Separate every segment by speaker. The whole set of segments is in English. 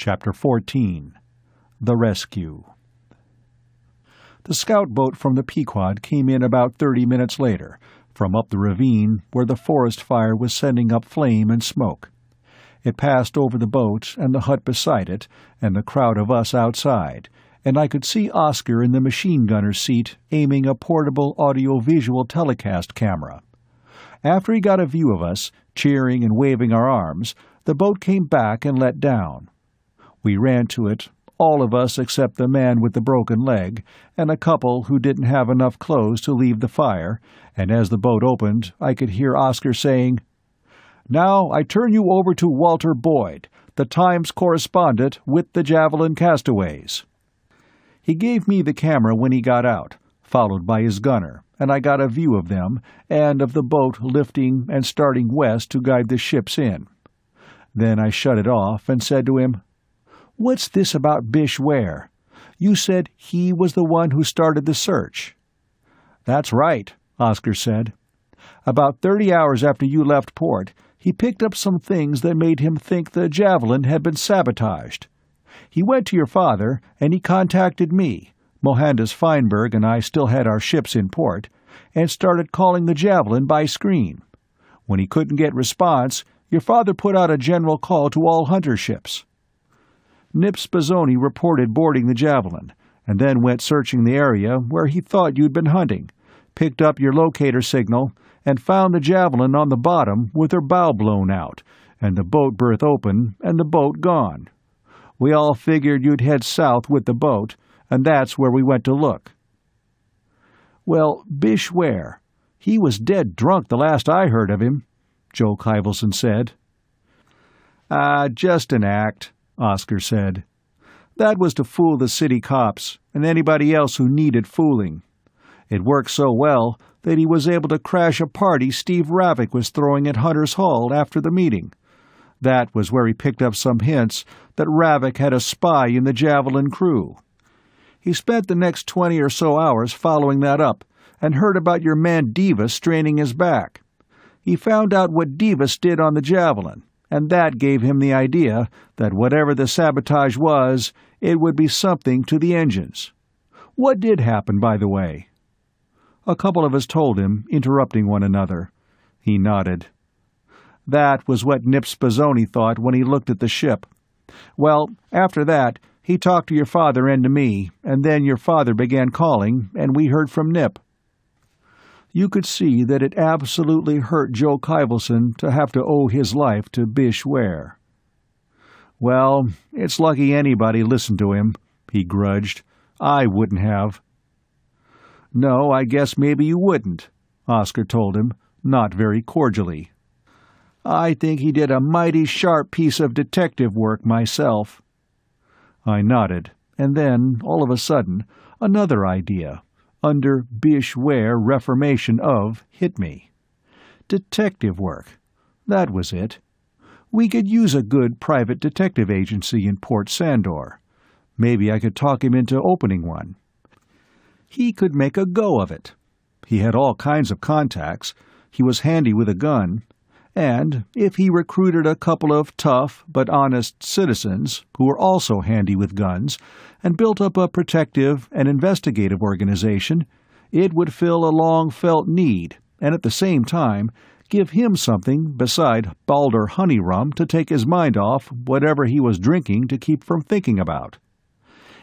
Speaker 1: Chapter 14. The Rescue. The scout boat from the Pequod came in about 30 minutes later, from up the ravine where the forest fire was sending up flame and smoke. It passed over the boat and the hut beside it, and the crowd of us outside, and I could see Oscar in the machine gunner's seat aiming a portable audio-visual telecast camera. After he got a view of us, cheering and waving our arms, the boat came back and let down. We ran to it, all of us except the man with the broken leg, and a couple who didn't have enough clothes to leave the fire, and as the boat opened, I could hear Oscar saying, "Now I turn you over to Walter Boyd, the Times correspondent with the Javelin castaways." He gave me the camera when he got out, followed by his gunner, and I got a view of them, and of the boat lifting and starting west to guide the ships in. Then I shut it off and said to him, "What's this about Bish Ware? You said he was the one who started the search." "That's right," Oscar said. "About 30 hours after you left port, he picked up some things that made him think the Javelin had been sabotaged. He went to your father, and he contacted me. Mohandas Feinberg and I still had our ships in port, and started calling the Javelin by screen. When he couldn't get response, your father put out a general call to all hunter ships. Nip Spazzoni reported boarding the Javelin, and then went searching the area where he thought you'd been hunting, picked up your locator signal, and found the Javelin on the bottom with her bow blown out, and the boat berth open, and the boat gone. We all figured you'd head south with the boat, and that's where we went to look." "Well, Bish Ware, he was dead drunk the last I heard of him," Joe Kyvelson said. Just an act," Oscar said. "That was to fool the city cops and anybody else who needed fooling. It worked so well that he was able to crash a party Steve Ravik was throwing at Hunter's Hall after the meeting. That was where he picked up some hints that Ravik had a spy in the Javelin crew. He spent the next 20 or so hours following that up and heard about your man Divas straining his back. He found out what Divas did on the Javelin, and that gave him the idea that whatever the sabotage was, it would be something to the engines. What did happen, by the way?" A couple of us told him, interrupting one another. He nodded. "That was what Nip Spazzoni thought when he looked at the ship. Well, after that, he talked to your father and to me, and then your father began calling, and we heard from Nip." You could see that it absolutely hurt Joe Kyvelson to have to owe his life to Bish Ware. "Well, it's lucky anybody listened to him," he grudged. "I wouldn't have." "No, I guess maybe you wouldn't," Oscar told him, not very cordially. "I think he did a mighty sharp piece of detective work myself." I nodded, and then, all of a sudden, another idea, under Bish Ware reformation of, hit me. Detective work. That was it. We could use a good private detective agency in Port Sandor. Maybe I could talk him into opening one. He could make a go of it. He had all kinds of contacts, he was handy with a gun, and if he recruited a couple of tough but honest citizens who were also handy with guns and built up a protective and investigative organization, it would fill a long-felt need and at the same time give him something beside Balder honey rum to take his mind off whatever he was drinking to keep from thinking about.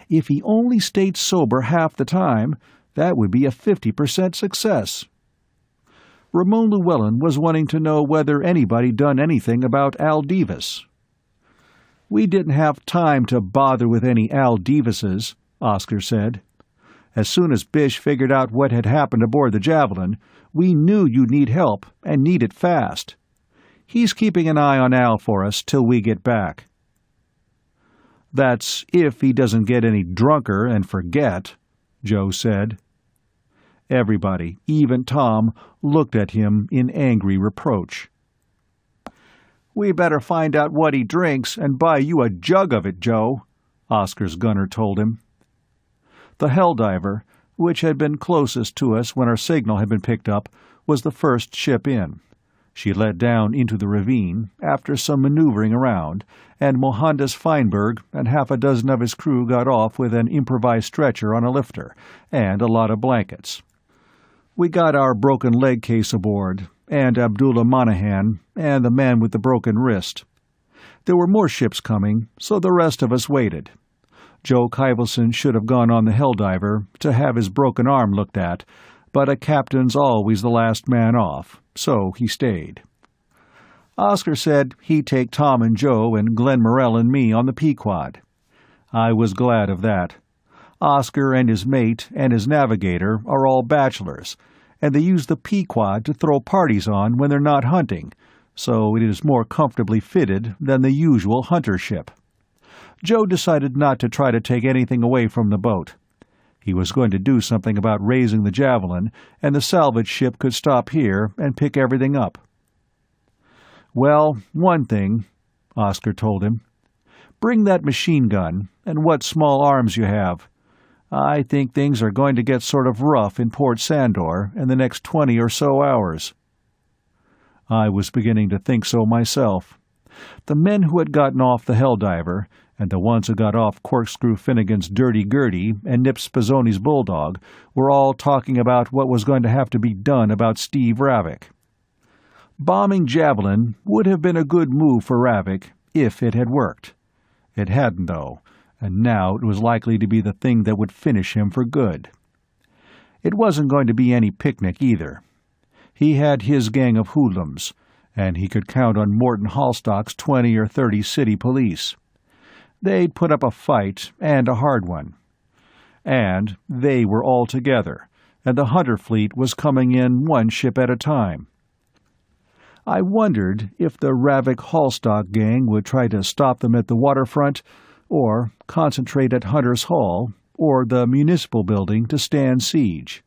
Speaker 1: If he only stayed sober half the time, that would be a 50% success. Ramon Llewellyn was wanting to know whether anybody done anything about Al Divas. "We didn't have time to bother with any Al Divases," Oscar said. "As soon as Bish figured out what had happened aboard the Javelin, we knew you'd need help, and need it fast. He's keeping an eye on Al for us till we get back." "That's if he doesn't get any drunker and forget," Joe said. Everybody, even Tom, looked at him in angry reproach. "We better find out what he drinks and buy you a jug of it, Joe," Oscar's gunner told him. The Helldiver, which had been closest to us when our signal had been picked up, was the first ship in. She let down into the ravine, after some maneuvering around, and Mohandas Feinberg and half a dozen of his crew got off with an improvised stretcher on a lifter, and a lot of blankets. We got our broken leg case aboard, and Abdullah Monahan, and the man with the broken wrist. There were more ships coming, so the rest of us waited. Joe Kyvelson should have gone on the Helldiver to have his broken arm looked at, but a captain's always the last man off, so he stayed. Oscar said he'd take Tom and Joe and Glenn Morrell and me on the Pequod. I was glad of that. Oscar and his mate and his navigator are all bachelors, and they use the Pequod to throw parties on when they're not hunting, so it is more comfortably fitted than the usual hunter ship. Joe decided not to try to take anything away from the boat. He was going to do something about raising the Javelin, and the salvage ship could stop here and pick everything up. "Well, one thing," Oscar told him. "Bring that machine gun, and what small arms you have. I think things are going to get sort of rough in Port Sandor in the next 20 or so hours." I was beginning to think so myself. The men who had gotten off the Helldiver, and the ones who got off Corkscrew Finnegan's Dirty Gertie and Nip Spazzoni's Bulldog, were all talking about what was going to have to be done about Steve Ravik. Bombing Javelin would have been a good move for Ravik if it had worked. It hadn't, though, and now it was likely to be the thing that would finish him for good. It wasn't going to be any picnic either. He had his gang of hoodlums, and he could count on Morton Hallstock's 20 or 30 city police. They'd put up a fight, and a hard one. And they were all together, and the hunter fleet was coming in one ship at a time. I wondered if the Ravik-Hallstock gang would try to stop them at the waterfront, or concentrate at Hunter's Hall, or the municipal building to stand siege.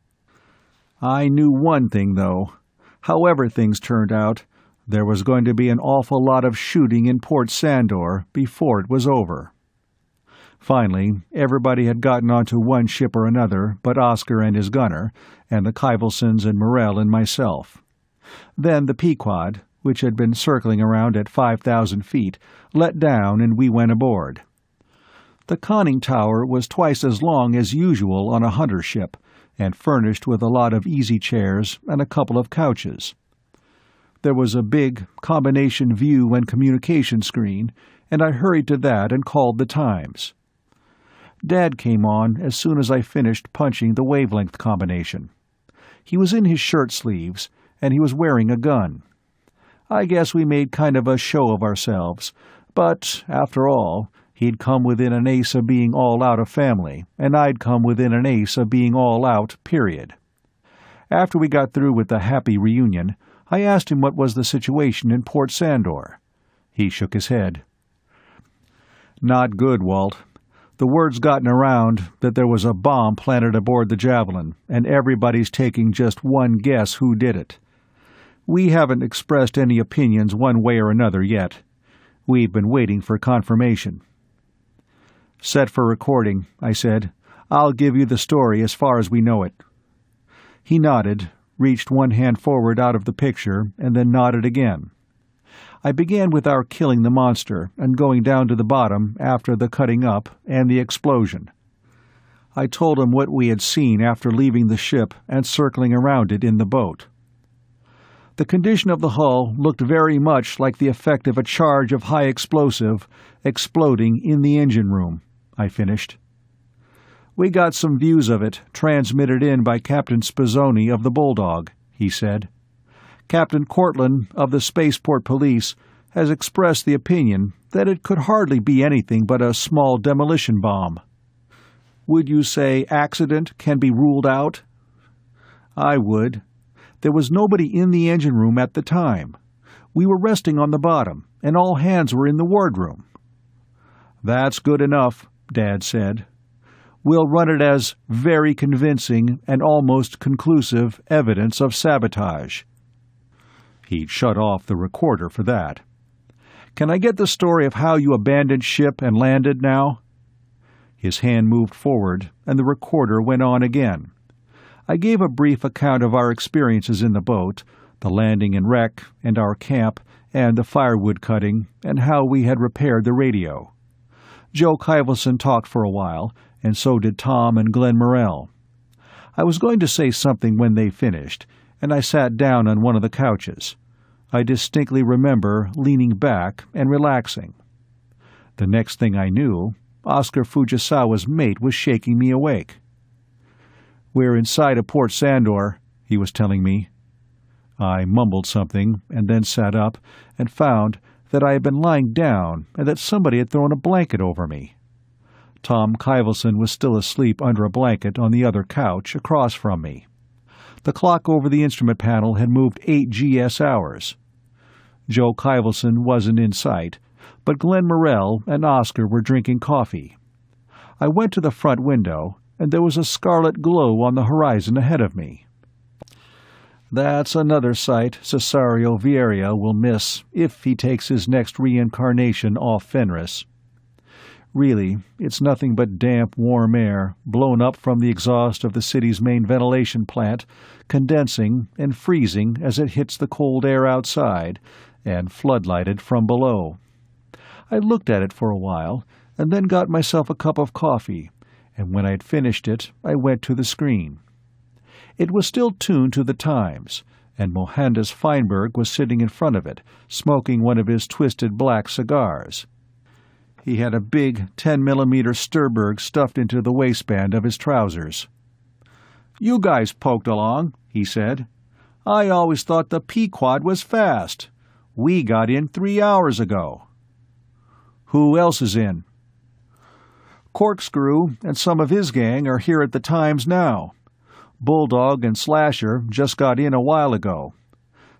Speaker 1: I knew one thing, though. However things turned out, there was going to be an awful lot of shooting in Port Sandor before it was over. Finally, everybody had gotten onto one ship or another but Oscar and his gunner, and the Kyvelsons and Morrell and myself. Then the Pequod, which had been circling around at 5,000 feet, let down and we went aboard. The conning tower was twice as long as usual on a hunter ship, and furnished with a lot of easy chairs and a couple of couches. There was a big combination view and communication screen, and I hurried to that and called the times. Dad came on as soon as I finished punching the wavelength combination. He was in his shirt sleeves, and he was wearing a gun. I guess we made kind of a show of ourselves, but, after all, he'd come within an ace of being all out of family, and I'd come within an ace of being all out, period. After we got through with the happy reunion, I asked him what was the situation in Port Sandor. He shook his head. "Not good, Walt. The word's gotten around that there was a bomb planted aboard the Javelin, and everybody's taking just one guess who did it. We haven't expressed any opinions one way or another yet. We've been waiting for confirmation." "Set for recording," I said. "I'll give you the story as far as we know it." He nodded, reached one hand forward out of the picture, and then nodded again. I began with our killing the monster and going down to the bottom after the cutting up and the explosion. I told him what we had seen after leaving the ship and circling around it in the boat. The condition of the hull looked very much like the effect of a charge of high explosive exploding in the engine room, I finished. "We got some views of it, transmitted in by Captain Spazzoni of the Bulldog," he said. "Captain Cortlandt of the Spaceport Police has expressed the opinion that it could hardly be anything but a small demolition bomb. Would you say accident can be ruled out?" "I would. There was nobody in the engine room at the time. We were resting on the bottom, and all hands were in the wardroom." "That's good enough," Dad said. "We'll run it as very convincing and almost conclusive evidence of sabotage." He'd shut off the recorder for that. "Can I get the story of how you abandoned ship and landed now?" His hand moved forward, and the recorder went on again. I gave a brief account of our experiences in the boat, the landing and wreck, and our camp, and the firewood cutting, and how we had repaired the radio. Joe Kyvelson talked for a while, and so did Tom and Glenn Morrell. I was going to say something when they finished, and I sat down on one of the couches. I distinctly remember leaning back and relaxing. The next thing I knew, Oscar Fujisawa's mate was shaking me awake. "We're inside of Port Sandor," he was telling me. I mumbled something and then sat up and found that I had been lying down and that somebody had thrown a blanket over me. Tom Kyvelson was still asleep under a blanket on the other couch across from me. The clock over the instrument panel had moved 8 GS hours. Joe Kyvelson wasn't in sight, but Glenn Morrell and Oscar were drinking coffee. I went to the front window, and there was a scarlet glow on the horizon ahead of me. That's another sight Cesario Vieira will miss if he takes his next reincarnation off Fenris. Really, it's nothing but damp, warm air, blown up from the exhaust of the city's main ventilation plant, condensing and freezing as it hits the cold air outside, and floodlighted from below. I looked at it for a while, and then got myself a cup of coffee, and when I'd finished it, I went to the screen. It was still tuned to the Times, and Mohandas Feinberg was sitting in front of it, smoking one of his twisted black cigars. He had a big 10mm Sturberg stuffed into the waistband of his trousers. "You guys poked along," he said. "I always thought the Pequod was fast. We got in 3 hours ago." "Who else is in?" "Corkscrew and some of his gang are here at the Times now. Bulldog and Slasher just got in a while ago.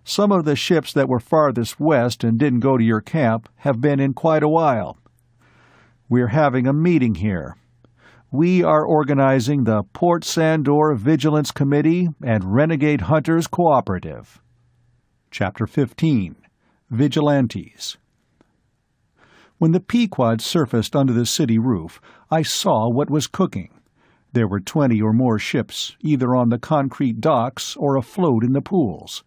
Speaker 1: Some of the ships that were farthest west and didn't go to your camp have been in quite a while. We're having a meeting here. We are organizing the Port Sandor Vigilance Committee and Renegade Hunters Cooperative." Chapter 15. Vigilantes. When the Pequod surfaced under the city roof, I saw what was cooking. There were 20 or more ships, either on the concrete docks or afloat in the pools.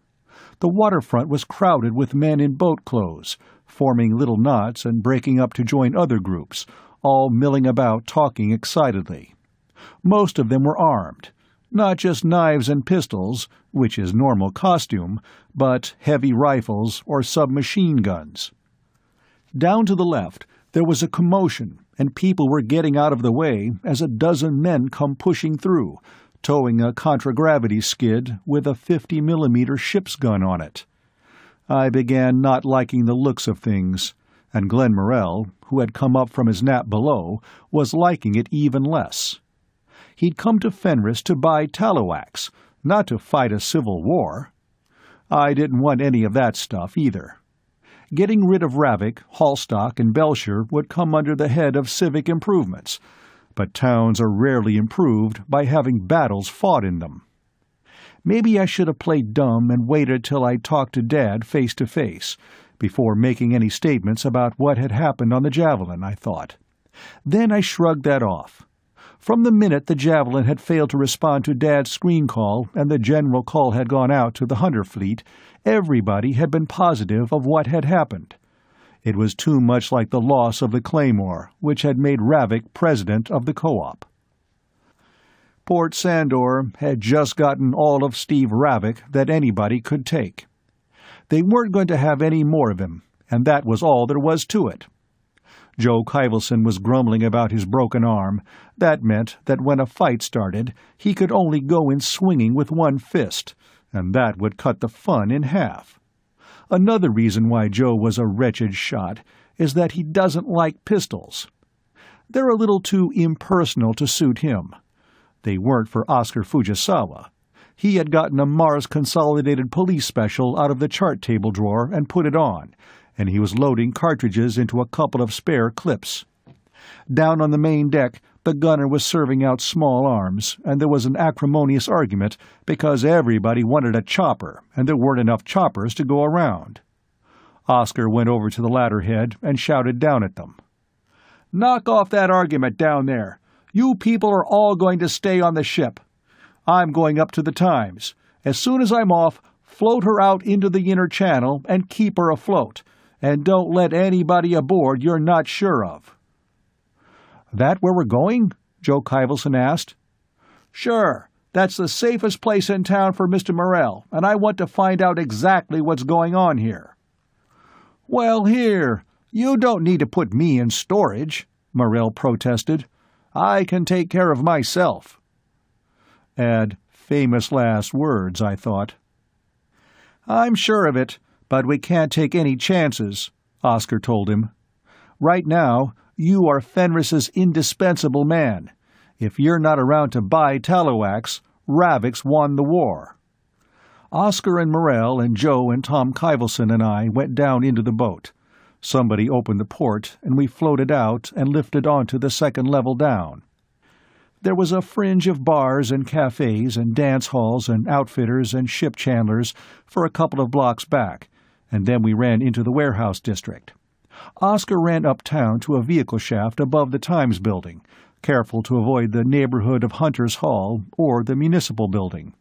Speaker 1: The waterfront was crowded with men in boat clothes, forming little knots and breaking up to join other groups, all milling about talking excitedly. Most of them were armed, not just knives and pistols, which is normal costume, but heavy rifles or submachine guns. Down to the left, there was a commotion, and people were getting out of the way as a dozen men come pushing through, towing a contragravity skid with a 50mm ship's gun on it. I began not liking the looks of things, and Glenn Morrell, who had come up from his nap below, was liking it even less. He'd come to Fenris to buy tallowax, not to fight a civil war. I didn't want any of that stuff either. Getting rid of Ravik, Hallstock, and Belcher would come under the head of civic improvements, but towns are rarely improved by having battles fought in them. Maybe I should have played dumb and waited till I talked to Dad face to face, before making any statements about what had happened on the Javelin, I thought. Then I shrugged that off. From the minute the Javelin had failed to respond to Dad's screen call and the general call had gone out to the Hunter fleet, everybody had been positive of what had happened. It was too much like the loss of the Claymore, which had made Ravik president of the co-op. Port Sandor had just gotten all of Steve Ravik that anybody could take. They weren't going to have any more of him, and that was all there was to it. Joe Kyvelson was grumbling about his broken arm. That meant that when a fight started, he could only go in swinging with one fist, and that would cut the fun in half. Another reason why Joe was a wretched shot is that he doesn't like pistols. They're a little too impersonal to suit him. They weren't for Oscar Fujisawa. He had gotten a Mars Consolidated Police special out of the chart table drawer and put it on, and he was loading cartridges into a couple of spare clips. Down on the main deck, the gunner was serving out small arms, and there was an acrimonious argument because everybody wanted a chopper, and there weren't enough choppers to go around. Oscar went over to the ladderhead and shouted down at them. "Knock off that argument down there. You people are all going to stay on the ship. I'm going up to the Times. As soon as I'm off, Float her out into the inner channel and keep her afloat, and don't let anybody aboard you're not sure of." "That where we're going?" Joe Kyvelson asked. "Sure. That's the safest place in town for Mr. Morrell, and I want to find out exactly what's going on here." "Well, here, you don't need to put me in storage," Morrell protested. "I can take care of myself." Add famous last words, I thought. "I'm sure of it, but we can't take any chances," Oscar told him. "Right now, you are Fenris's indispensable man. If you're not around to buy Talawax, Ravik's won the war." Oscar and Morrell and Joe and Tom Kyvelson and I went down into the boat. Somebody opened the port, and we floated out and lifted onto the second level down. There was a fringe of bars and cafes and dance halls and outfitters and ship chandlers for a couple of blocks back, and then we ran into the warehouse district. Oscar ran uptown to a vehicle shaft above the Times building, careful to avoid the neighborhood of Hunter's Hall or the municipal building.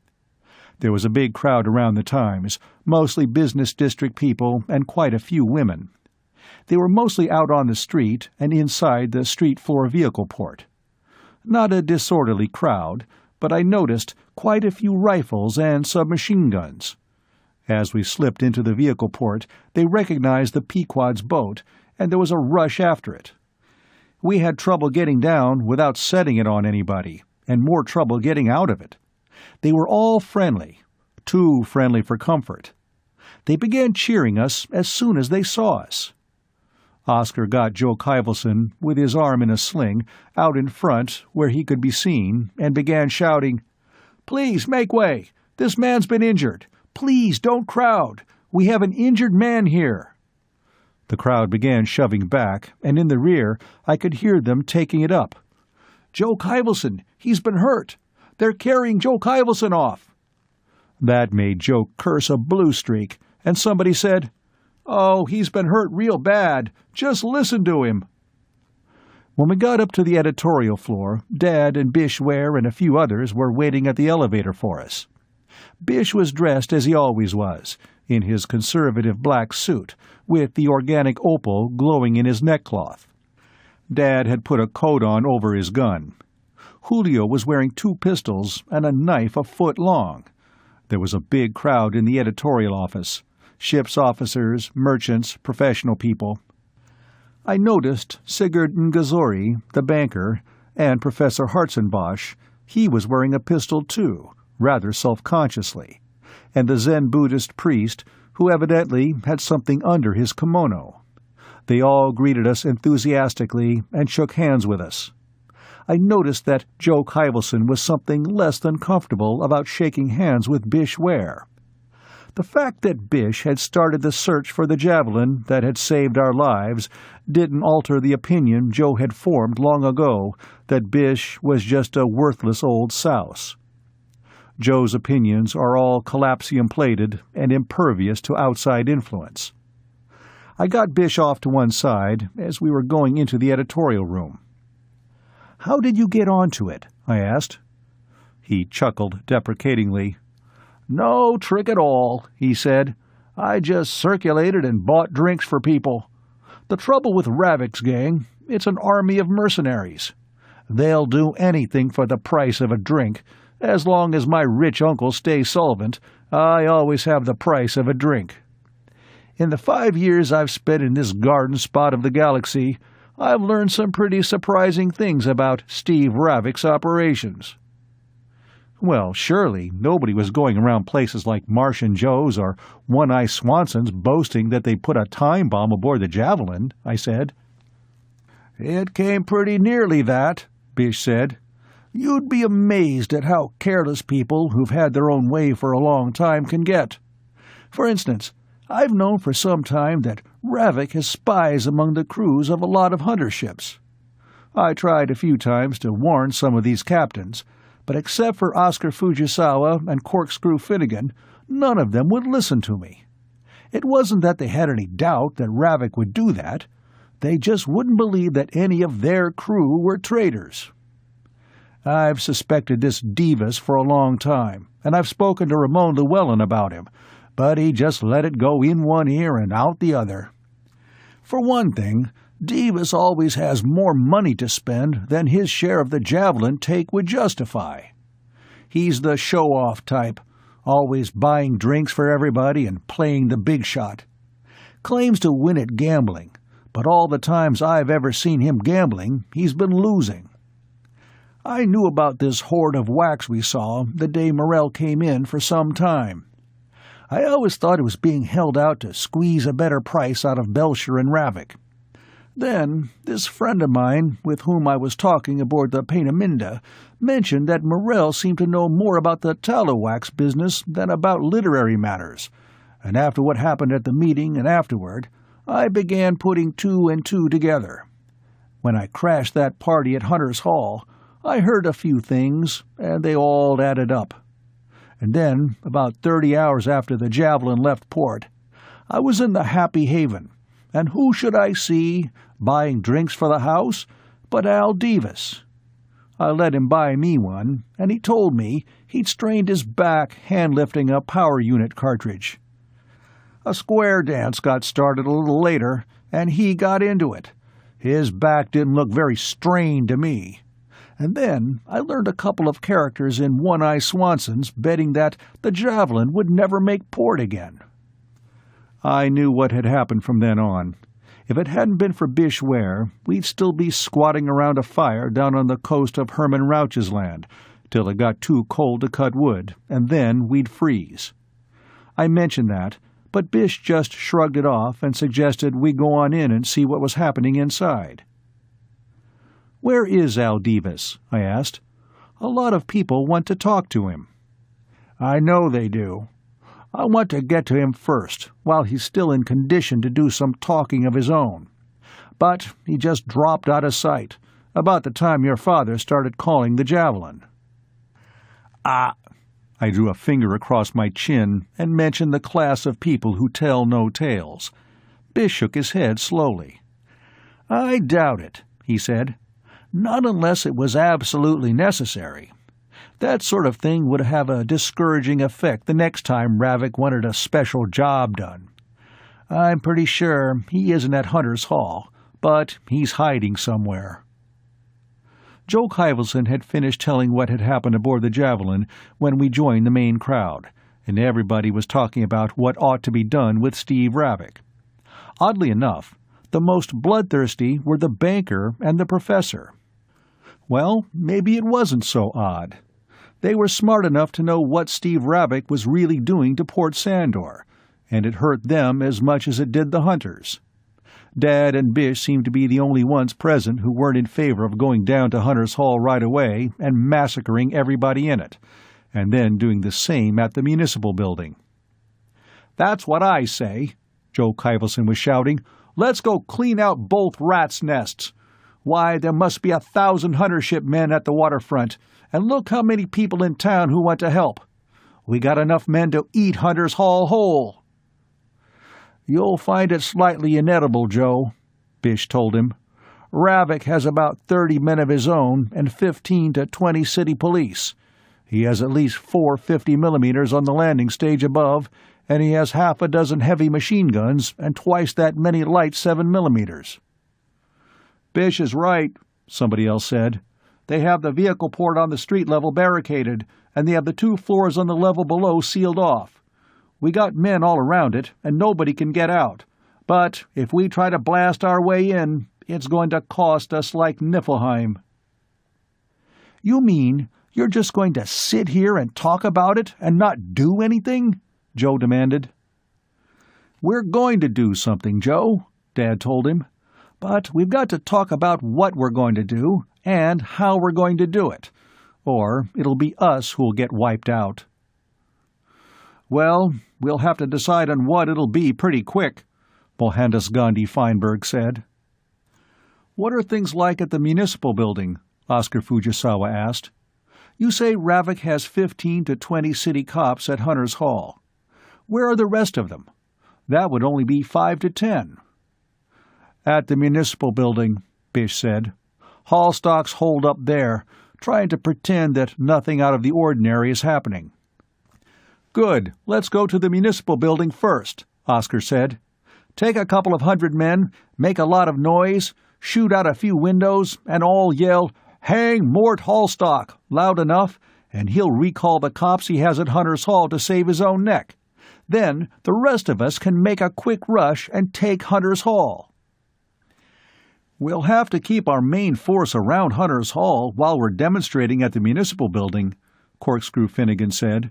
Speaker 1: There was a big crowd around the Times, mostly business district people and quite a few women. They were mostly out on the street and inside the street floor vehicle port. Not a disorderly crowd, but I noticed quite a few rifles and submachine guns. As we slipped into the vehicle port, they recognized the Pequod's boat, and there was a rush after it. We had trouble getting down without setting it on anybody, and more trouble getting out of it. They were all friendly, too friendly for comfort. They began cheering us as soon as they saw us. Oscar got Joe Kyvelson, with his arm in a sling, out in front where he could be seen, and began shouting, "Please make way! This man's been injured! Please don't crowd! We have an injured man here!" The crowd began shoving back, and in the rear I could hear them taking it up. "Joe Kyvelson! He's been hurt! They're carrying Joe Kyvelson off!" That made Joe curse a blue streak, and somebody said, "Oh, he's been hurt real bad. Just listen to him." When we got up to the editorial floor, Dad and Bish Ware and a few others were waiting at the elevator for us. Bish was dressed as he always was, in his conservative black suit, with the organic opal glowing in his neckcloth. Dad had put a coat on over his gun. Julio was wearing 2 pistols and a knife a foot long. There was a big crowd in the editorial office. Ship's officers, merchants, professional people. I noticed Sigurd Ngazori, the banker, and Professor Hartzenbosch. He was wearing a pistol too, rather self-consciously, and the Zen Buddhist priest, who evidently had something under his kimono. They all greeted us enthusiastically and shook hands with us. I noticed that Joe Kyvelson was something less than comfortable about shaking hands with Bish Ware. The fact that Bish had started the search for the javelin that had saved our lives didn't alter the opinion Joe had formed long ago that Bish was just a worthless old souse. Joe's opinions are all collapsium-plated and impervious to outside influence. I got Bish off to one side as we were going into the editorial room. "How did you get onto it?" I asked. He chuckled deprecatingly. "No trick at all," he said. "I just circulated and bought drinks for people. The trouble with Ravik's gang, it's an army of mercenaries. They'll do anything for the price of a drink. As long as my rich uncle stays solvent, I always have the price of a drink. In the 5 years I've spent in this garden spot of the galaxy, I've learned some pretty surprising things about Steve Ravik's operations." Well, surely nobody was going around places like Martian Joe's or One-Eye Swanson's boasting that they put a time bomb aboard the Javelin, I said. "It came pretty nearly that," Bish said. "You'd be amazed at how careless people who've had their own way for a long time can get. For instance, I've known for some time that Ravik has spies among the crews of a lot of hunter ships. I tried a few times to warn some of these captains, but except for Oscar Fujisawa and Corkscrew Finnegan, none of them would listen to me. It wasn't that they had any doubt that Ravik would do that. They just wouldn't believe that any of their crew were traitors. I've suspected this Divas for a long time, and I've spoken to Ramon Llewellyn about him, but he just let it go in one ear and out the other. For one thing, Davis always has more money to spend than his share of the javelin take would justify. He's the show-off type, always buying drinks for everybody and playing the big shot. Claims to win at gambling, but all the times I've ever seen him gambling, he's been losing. I knew about this hoard of wax we saw the day Morrell came in for some time. I always thought it was being held out to squeeze a better price out of Belcher and Ravik. Then, this friend of mine, with whom I was talking aboard the Peeneminda, mentioned that Morrell seemed to know more about the tallow wax business than about literary matters, and after what happened at the meeting and afterward, I began putting two and two together. When I crashed that party at Hunter's Hall, I heard a few things, and they all added up. And then, about 30 hours after the Javelin left port, I was in the Happy Haven, and who should I see, buying drinks for the house, but Al Davis. I let him buy me one, and he told me he'd strained his back hand-lifting a power unit cartridge. A square dance got started a little later, and he got into it. His back didn't look very strained to me. And then I learned a couple of characters in One-Eye Swanson's betting that the Javelin would never make port again. I knew what had happened from then on. If it hadn't been for Bish Ware, we'd still be squatting around a fire down on the coast of Herman Rauch's land, till it got too cold to cut wood, and then we'd freeze. I mentioned that, but Bish just shrugged it off and suggested we go on in and see what was happening inside. "Where is Al Davis?" I asked. "A lot of people want to talk to him." "I know they do. I want to get to him first, while he's still in condition to do some talking of his own. But he just dropped out of sight, about the time your father started calling the Javelin." I drew a finger across my chin and mentioned the class of people who tell no tales. Bish shook his head slowly. "I doubt it," he said. "Not unless it was absolutely necessary. That sort of thing would have a discouraging effect the next time Ravik wanted a special job done. I'm pretty sure he isn't at Hunter's Hall, but he's hiding somewhere." Joe Kyvelson had finished telling what had happened aboard the Javelin when we joined the main crowd, and everybody was talking about what ought to be done with Steve Ravik. Oddly enough, the most bloodthirsty were the banker and the professor. Well, maybe it wasn't so odd. They were smart enough to know what Steve Ravik was really doing to Port Sandor, and it hurt them as much as it did the hunters. Dad and Bish seemed to be the only ones present who weren't in favor of going down to Hunter's Hall right away and massacring everybody in it, and then doing the same at the municipal building. "That's what I say," Joe Kyvelson was shouting. "Let's go clean out both rats' nests. Why, there must be 1,000 Huntership men at the waterfront, and look how many people in town who want to help. We got enough men to eat Hunter's Hall whole." "You'll find it slightly inedible, Joe," Bish told him. "Ravik has about 30 men of his own and 15 to 20 city police. He has at least 4 50mm on the landing stage above, and he has half a dozen heavy machine guns and twice that many light 7mm. "Bish is right," somebody else said. "They have the vehicle port on the street level barricaded, and they have the 2 floors on the level below sealed off. We got men all around it, and nobody can get out. But if we try to blast our way in, it's going to cost us like Niflheim." "You mean you're just going to sit here and talk about it and not do anything?" Joe demanded. "We're going to do something, Joe," Dad told him. "But we've got to talk about what we're going to do and how we're going to do it, or it'll be us who'll get wiped out." "Well, we'll have to decide on what it'll be pretty quick," Mohandas Gandhi Feinberg said. "What are things like at the municipal building?" Oscar Fujisawa asked. "You say Ravik has 15 to 20 city cops at Hunter's Hall. Where are the rest of them? That would only be 5 to 10. "At the municipal building," Bish said. "Hallstock's holed up there, trying to pretend that nothing out of the ordinary is happening." "Good. Let's go to the municipal building first," Oscar said. "Take a couple of 100 men, make a lot of noise, shoot out a few windows, and all yell, 'Hang Mort Hallstock,' loud enough, and he'll recall the cops he has at Hunter's Hall to save his own neck. Then the rest of us can make a quick rush and take Hunter's Hall." "We'll have to keep our main force around Hunter's Hall while we're demonstrating at the municipal building," Corkscrew Finnegan said.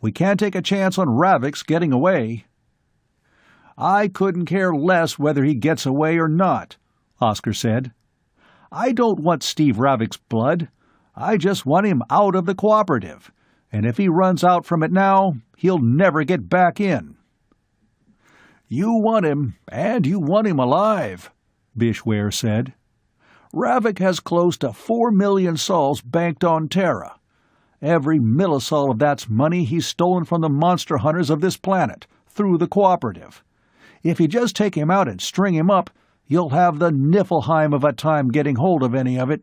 Speaker 1: "We can't take a chance on Ravix getting away." "I couldn't care less whether he gets away or not," Oscar said. "I don't want Steve Ravix's blood. I just want him out of the cooperative, and if he runs out from it now, he'll never get back in." "You want him, and you want him alive," Bish Ware said. "Ravik has close to 4 million sols banked on Terra. Every millisol of that's money he's stolen from the monster hunters of this planet, through the cooperative. If you just take him out and string him up, you'll have the Niflheim of a time getting hold of any of it."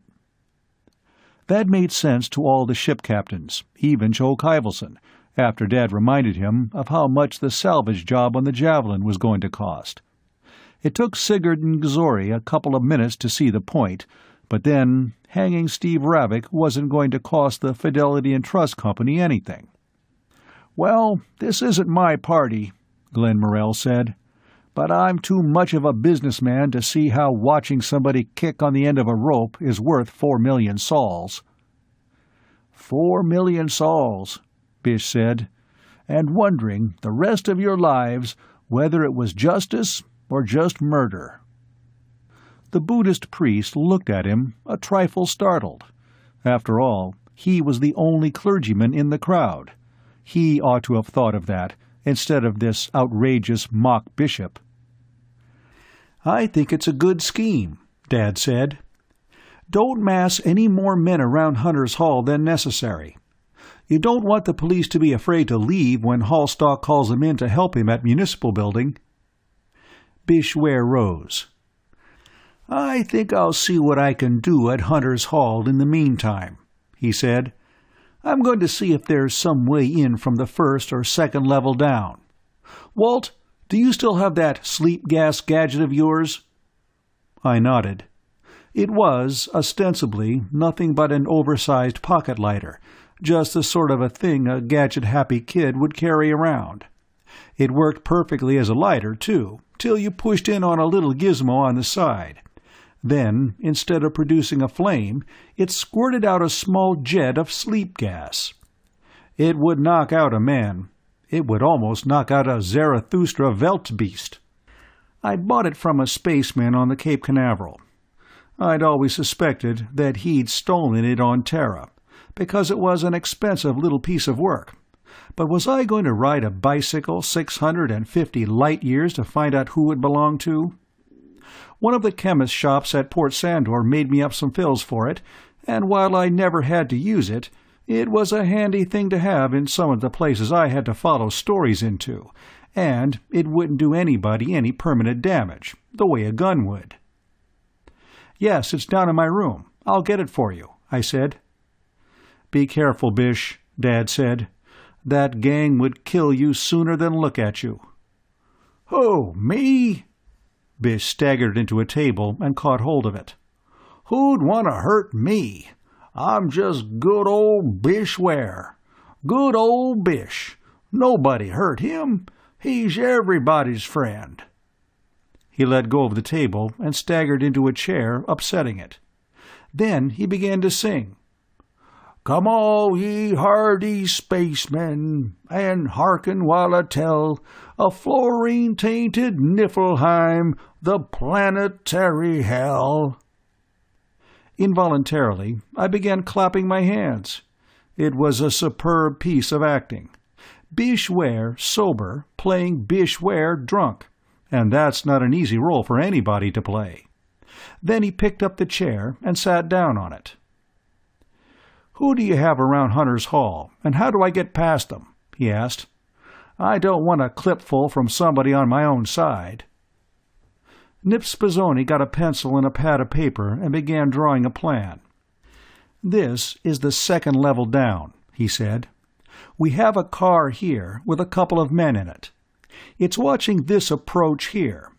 Speaker 1: That made sense to all the ship captains, even Joe Kyvelson, after Dad reminded him of how much the salvage job on the Javelin was going to cost. It took Sigurd and Gzori a couple of minutes to see the point, but then hanging Steve Ravik wasn't going to cost the Fidelity and Trust Company anything. "Well, this isn't my party," Glenn Morrell said, "but I'm too much of a businessman to see how watching somebody kick on the end of a rope is worth 4 million sols. 4 million sols, Bish said, "and wondering the rest of your lives whether it was justice or just murder." The Buddhist priest looked at him, a trifle startled. After all, he was the only clergyman in the crowd. He ought to have thought of that, instead of this outrageous mock bishop. "I think it's a good scheme," Dad said. "Don't mass any more men around Hunter's Hall than necessary. You don't want the police to be afraid to leave when Hallstock calls them in to help him at Municipal Building." Bish Ware rose. "I think I'll see what I can do at Hunter's Hall in the meantime," he said. "I'm going to see if there's some way in from the first or second level down. Walt, do you still have that sleep gas gadget of yours?" I nodded. It was, ostensibly, nothing but an oversized pocket lighter, just the sort of a thing a gadget-happy kid would carry around. It worked perfectly as a lighter, too, till you pushed in on a little gizmo on the side. Then, instead of producing a flame, it squirted out a small jet of sleep gas. It would knock out a man. It would almost knock out a Zarathustra Weltbeast. I bought it from a spaceman on the Cape Canaveral. I'd always suspected that he'd stolen it on Terra, because it was an expensive little piece of work. But was I going to ride a bicycle 650 light-years to find out who it belonged to? One of the chemist shops at Port Sandor made me up some fills for it, and while I never had to use it, it was a handy thing to have in some of the places I had to follow stories into, and it wouldn't do anybody any permanent damage, the way a gun would. "Yes, it's down in my room. I'll get it for you," I said. "Be careful, Bish," Dad said. "That gang would kill you sooner than look at you." "Who, me?" Bish staggered into a table and caught hold of it. "Who'd want to hurt me? I'm just good old Bish Ware. Good old Bish. Nobody hurt him. He's everybody's friend." He let go of the table and staggered into a chair, upsetting it. Then he began to sing. "Come all ye hardy spacemen, and hearken while I tell of fluorine-tainted Niflheim, the planetary hell." Involuntarily, I began clapping my hands. It was a superb piece of acting. Bish Ware sober, playing Bish Ware drunk, and that's not an easy role for anybody to play. Then he picked up the chair and sat down on it. "Who do you have around Hunter's Hall, and how do I get past them?" he asked. "I don't want a clipful from somebody on my own side." Nip Spazzoni got a pencil and a pad of paper and began drawing a plan. "This is the second level down," he said. We have a car here with a couple of men in it. It's watching this approach here.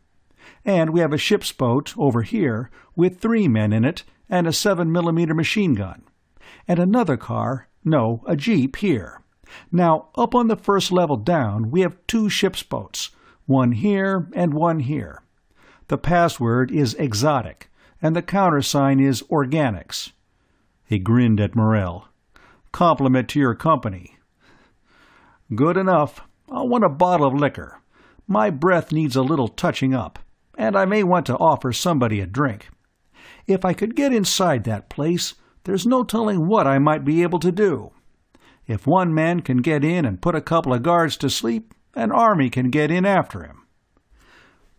Speaker 1: And we have a ship's boat over here with 3 men in it and a 7mm machine gun. And another car, no, a jeep here. Now, up on the first level down, we have 2 ship's boats, one here and one here. The password is exotic, and the countersign is organics." He grinned at Morell. "Compliment to your company." "Good enough. I want a bottle of liquor. My breath needs a little touching up, and I may want to offer somebody a drink. If I could get inside that place, there's no telling what I might be able to do. If one man can get in and put a couple of guards to sleep, an army can get in after him."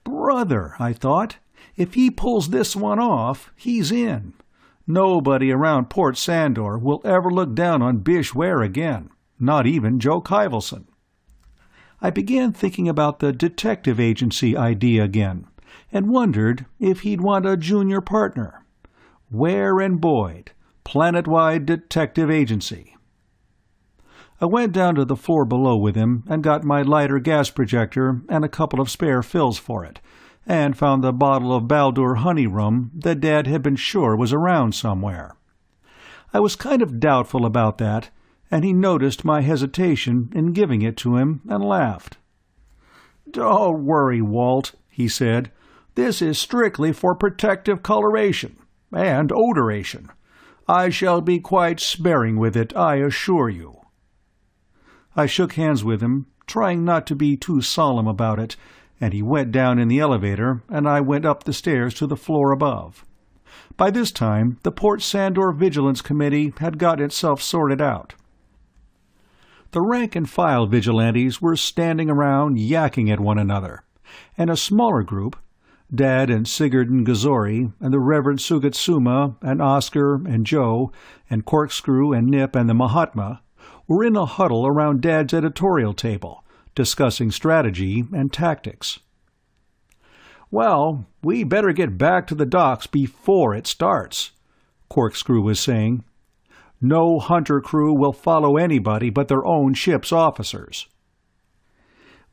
Speaker 1: "Brother," I thought, "if he pulls this one off, he's in. Nobody around Port Sandor will ever look down on Bish Ware again, not even Joe Kyvelson." I began thinking about the detective agency idea again, and wondered if he'd want a junior partner. Ware and Boyd, planet-wide detective agency. I went down to the floor below with him and got my lighter gas projector and a couple of spare fills for it, and found the bottle of Baldur honey rum that Dad had been sure was around somewhere. I was kind of doubtful about that, and he noticed my hesitation in giving it to him and laughed. "Don't worry, Walt," he said. "This is strictly for protective coloration and odoration. I shall be quite sparing with it, I assure you." I shook hands with him, trying not to be too solemn about it, and he went down in the elevator, and I went up the stairs to the floor above. By this time, the Port Sandor Vigilance Committee had got itself sorted out. The rank-and-file vigilantes were standing around yakking at one another, and a smaller group, Dad and Sigurd and Gazori, and the Reverend Sugatsuma, and Oscar and Joe, and Corkscrew and Nip and the Mahatma, were in a huddle around Dad's editorial table, discussing strategy and tactics. "Well, we better get back to the docks before it starts," Corkscrew was saying. "No hunter crew will follow anybody but their own ship's officers."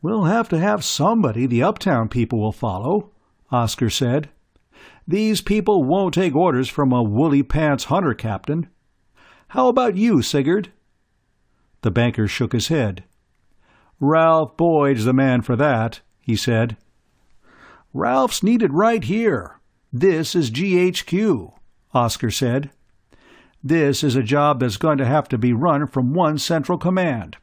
Speaker 1: "We'll have to have somebody the uptown people will follow," Oscar said. "These people won't take orders from a woolly-pants hunter captain. How about you, Sigurd?" The banker shook his head. "Ralph Boyd's the man for that," he said. "Ralph's needed right here. This is GHQ," Oscar said. "This is a job that's going to have to be run from one central command.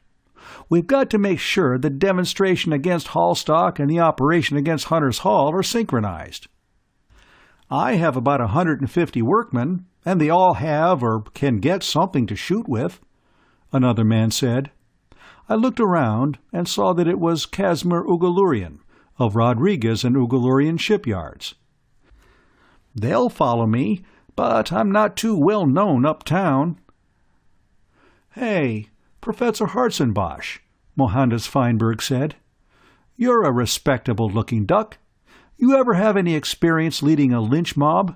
Speaker 1: We've got to make sure the demonstration against Hallstock and the operation against Hunter's Hall are synchronized." "I have about 150 workmen, and they all have or can get something to shoot with," another man said. I looked around and saw that it was Casimir Ugolurian, of Rodriguez and Ugolurian shipyards. "They'll follow me, but I'm not too well known uptown." "Hey, Professor Hartzenbosch," Mohandas Feinberg said. "You're a respectable-looking duck. You ever have any experience leading a lynch mob?"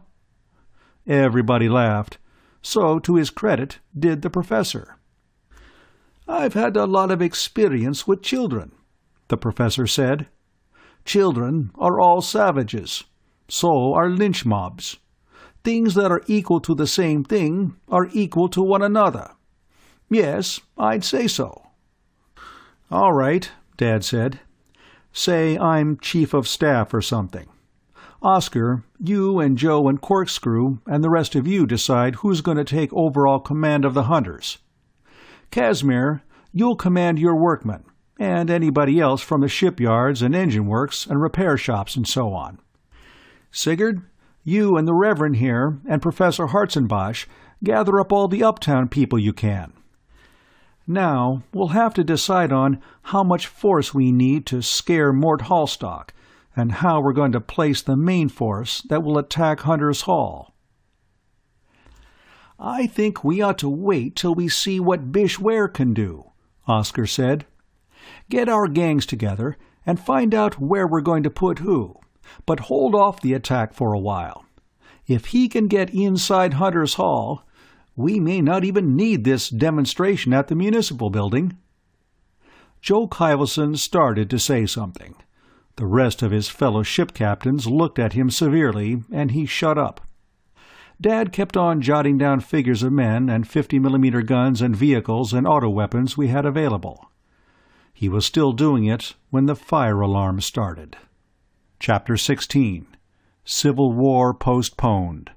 Speaker 1: Everybody laughed. So, to his credit, did the professor. "I've had a lot of experience with children," the professor said. "Children are all savages. So are lynch mobs. Things that are equal to the same thing are equal to one another. Yes, I'd say so." "All right," Dad said. "Say I'm chief of staff or something. Oscar, you and Joe and Corkscrew and the rest of you decide who's going to take overall command of the hunters. Casimir, you'll command your workmen, and anybody else from the shipyards and engine works and repair shops and so on. Sigurd, you and the Reverend here and Professor Hartzenbosch gather up all the uptown people you can. Now, we'll have to decide on how much force we need to scare Mort Hallstock, and how we're going to place the main force that will attack Hunter's Hall." "I think we ought to wait till we see what Bish Ware can do," Oscar said. "Get our gangs together and find out where we're going to put who, but hold off the attack for a while. If he can get inside Hunter's Hall, We may not even need this demonstration at the municipal building." Joe Kyvelson started to say something. The rest of his fellow ship captains looked at him severely, and he shut up. Dad kept on jotting down figures of men and 50-millimeter guns and vehicles and auto weapons we had available. He was still doing it when the fire alarm started. Chapter 16. Civil War Postponed.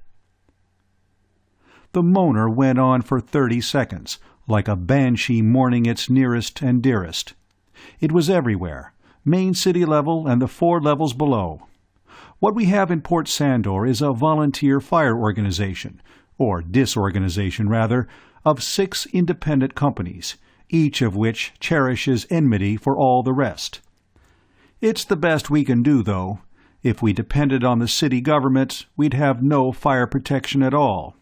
Speaker 1: The moaner went on for 30 seconds, like a banshee mourning its nearest and dearest. It was everywhere, main city level and the 4 levels below. What we have in Port Sandor is a volunteer fire organization, or disorganization rather, of 6 independent companies, each of which cherishes enmity for all the rest. It's the best we can do, though. If we depended on the city government, we'd have no fire protection at all.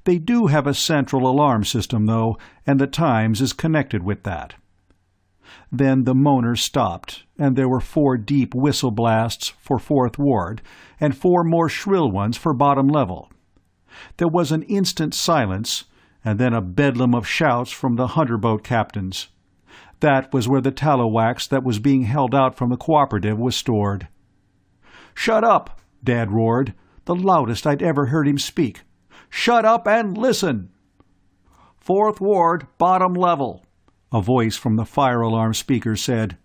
Speaker 1: They do have a central alarm system, though, and the Times is connected with that. Then the moaner stopped, and there were 4 deep whistle blasts for 4th Ward, and 4 more shrill ones for bottom level. There was an instant silence, and then a bedlam of shouts from the hunter boat captains. That was where the tallow wax that was being held out from the cooperative was stored. "Shut up!" Dad roared, the loudest I'd ever heard him speak. "Shut up and listen!" "4th Ward, bottom level," a voice from the fire alarm speaker said.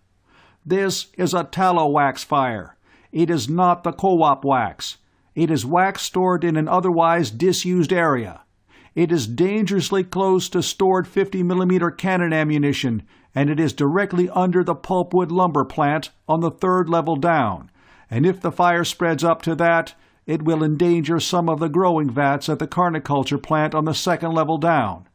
Speaker 1: "This is a tallow wax fire. It is not the co-op wax. It is wax stored in an otherwise disused area. It is dangerously close to stored 50-millimeter cannon ammunition, and it is directly under the pulpwood lumber plant on the 3rd level down, and if the fire spreads up to that, it will endanger some of the growing vats at the carniculture plant on the 2nd level down.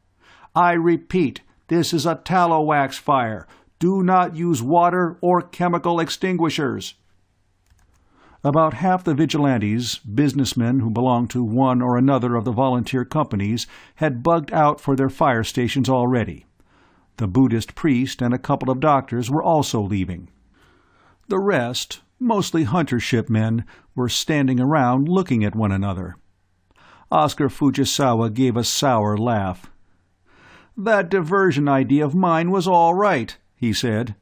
Speaker 1: I repeat, this is a tallow wax fire. Do not use water or chemical extinguishers." About half the vigilantes, businessmen who belonged to one or another of the volunteer companies, had bugged out for their fire stations already. The Buddhist priest and a couple of doctors were also leaving. The rest, mostly hunter ship men, were standing around looking at one another. Oscar Fujisawa gave a sour laugh. "That diversion idea of mine was all right," he said.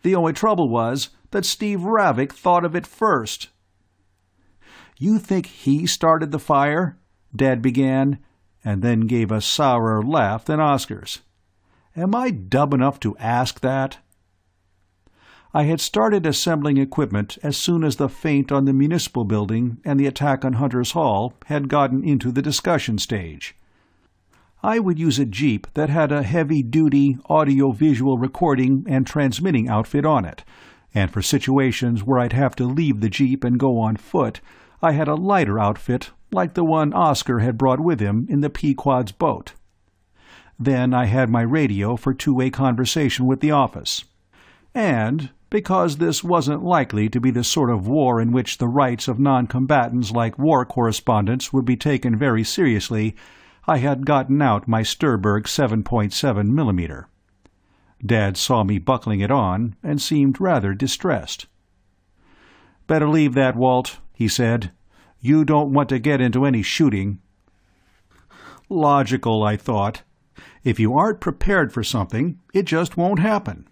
Speaker 1: "The only trouble was that Steve Ravik thought of it first." "You think he started the fire?" Dad began, and then gave a sourer laugh than Oscar's. "Am I dumb enough to ask that?" I had started assembling equipment as soon as the feint on the municipal building and the attack on Hunter's Hall had gotten into the discussion stage. I would use a jeep that had a heavy-duty audio-visual recording and transmitting outfit on it, and for situations where I'd have to leave the jeep and go on foot, I had a lighter outfit like the one Oscar had brought with him in the Pequod's boat. Then I had my radio for two-way conversation with the office. And, because this wasn't likely to be the sort of war in which the rights of non-combatants like war correspondents would be taken very seriously, I had gotten out my Sturberg 7.7 millimeter. Dad saw me buckling it on and seemed rather distressed. "Better leave that, Walt," he said. "You don't want to get into any shooting." Logical, I thought. If you aren't prepared for something, it just won't happen.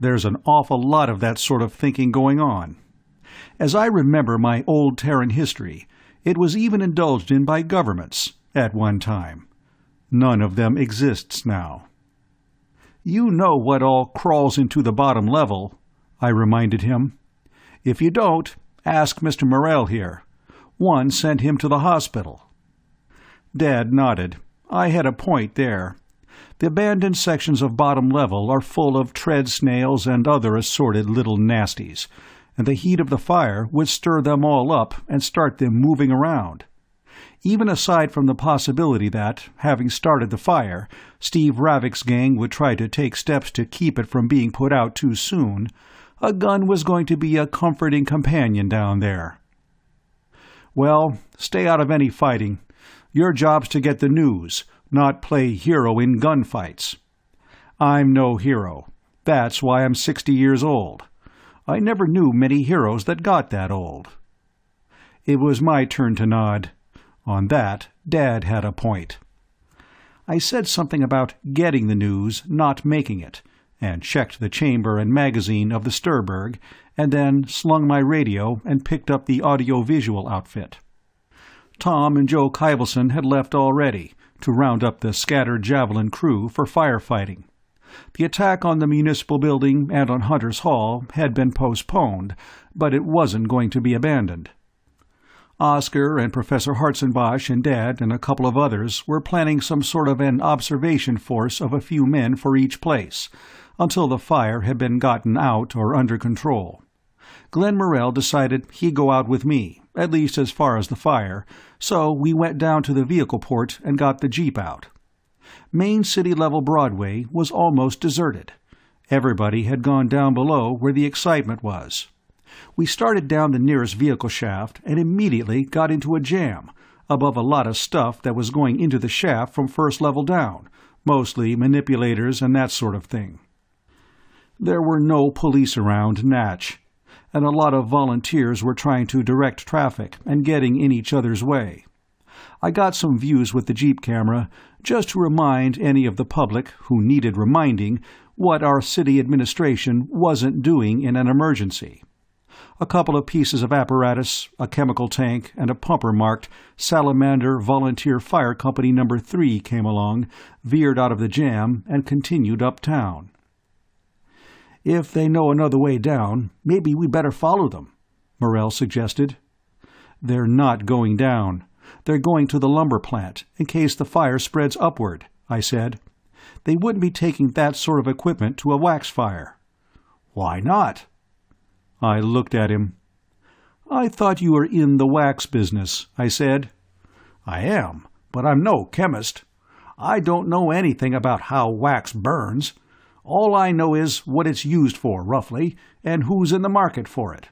Speaker 1: There's an awful lot of that sort of thinking going on. As I remember my old Terran history, it was even indulged in by governments, at one time. None of them exists now. "You know what all crawls into the bottom level," I reminded him. "If you don't, ask Mr. Morrell here. One sent him to the hospital." Dad nodded. I had a point there. The abandoned sections of bottom level are full of tread snails and other assorted little nasties, and the heat of the fire would stir them all up and start them moving around. Even aside from the possibility that, having started the fire, Steve Ravik's gang would try to take steps to keep it from being put out too soon, a gun was going to be a comforting companion down there. "Well, stay out of any fighting. Your job's to get the news, not play hero in gunfights. I'm no hero. That's why I'm 60 years old. I never knew many heroes that got that old." It was my turn to nod. On that, Dad had a point. I said something about getting the news, not making it, and checked the chamber and magazine of the Sturberg, and then slung my radio and picked up the audio-visual outfit. Tom and Joe Kyvelson had left already, to round up the scattered Javelin crew for firefighting. The attack on the municipal building and on Hunter's Hall had been postponed, but it wasn't going to be abandoned. Oscar and Professor Hartzenbosch and Dad and a couple of others were planning some sort of an observation force of a few men for each place, until the fire had been gotten out or under control. Glenn Morrell decided he'd go out with me, at least as far as the fire, so we went down to the vehicle port and got the Jeep out. Main city-level Broadway was almost deserted. Everybody had gone down below where the excitement was. We started down the nearest vehicle shaft and immediately got into a jam, above a lot of stuff that was going into the shaft from first level down, mostly manipulators and that sort of thing. There were no police around Natch, and a lot of volunteers were trying to direct traffic and getting in each other's way. I got some views with the Jeep camera, just to remind any of the public who needed reminding what our city administration wasn't doing in an emergency. A couple of pieces of apparatus, a chemical tank, and a pumper marked Salamander Volunteer Fire Company No. 3 came along, veered out of the jam, and continued uptown. "If they know another way down, maybe we better follow them," Morrell suggested. "They're not going down. They're going to the lumber plant, in case the fire spreads upward," I said. "They wouldn't be taking that sort of equipment to a wax fire." "Why not?" I looked at him. "I thought you were in the wax business," I said. "I am, but I'm no chemist. I don't know anything about how wax burns. All I know is what it's used for, roughly, and who's in the market for it."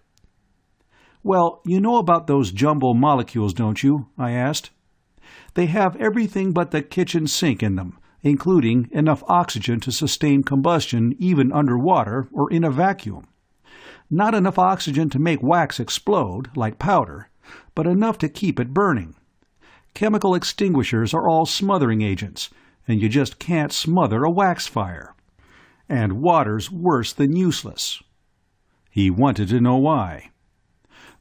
Speaker 1: "Well, you know about those jumbo molecules, don't you?" I asked. "They have everything but the kitchen sink in them, including enough oxygen to sustain combustion even underwater or in a vacuum. Not enough oxygen to make wax explode, like powder, but enough to keep it burning. Chemical extinguishers are all smothering agents, and you just can't smother a wax fire. And water's worse than useless." He wanted to know why.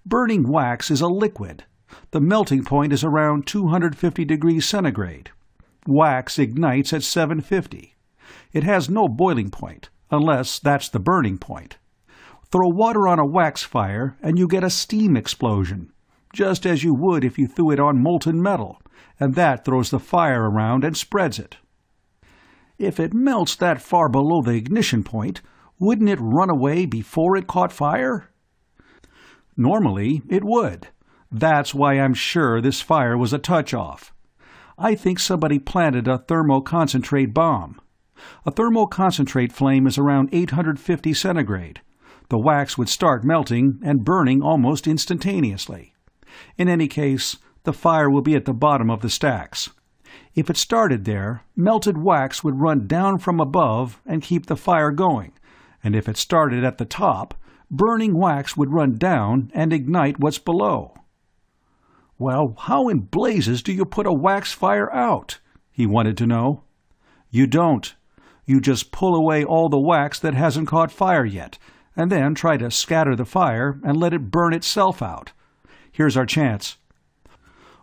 Speaker 1: "Burning wax is a liquid. The melting point is around 250 degrees centigrade. Wax ignites at 750. It has no boiling point, unless that's the burning point. Throw water on a wax fire and you get a steam explosion, just as you would if you threw it on molten metal, and that throws the fire around and spreads it. If it melts that far below the ignition point, wouldn't it run away before it caught fire?" "Normally, it would. That's why I'm sure this fire was a touch-off. I think somebody planted a thermoconcentrate bomb. A thermoconcentrate flame is around 850 centigrade. The wax would start melting and burning almost instantaneously. In any case, the fire will be at the bottom of the stacks. If it started there, melted wax would run down from above and keep the fire going, and if it started at the top, burning wax would run down and ignite what's below." "Well, how in blazes do you put a wax fire out?" he wanted to know. "You don't. You just pull away all the wax that hasn't caught fire yet, and then try to scatter the fire and let it burn itself out. Here's our chance."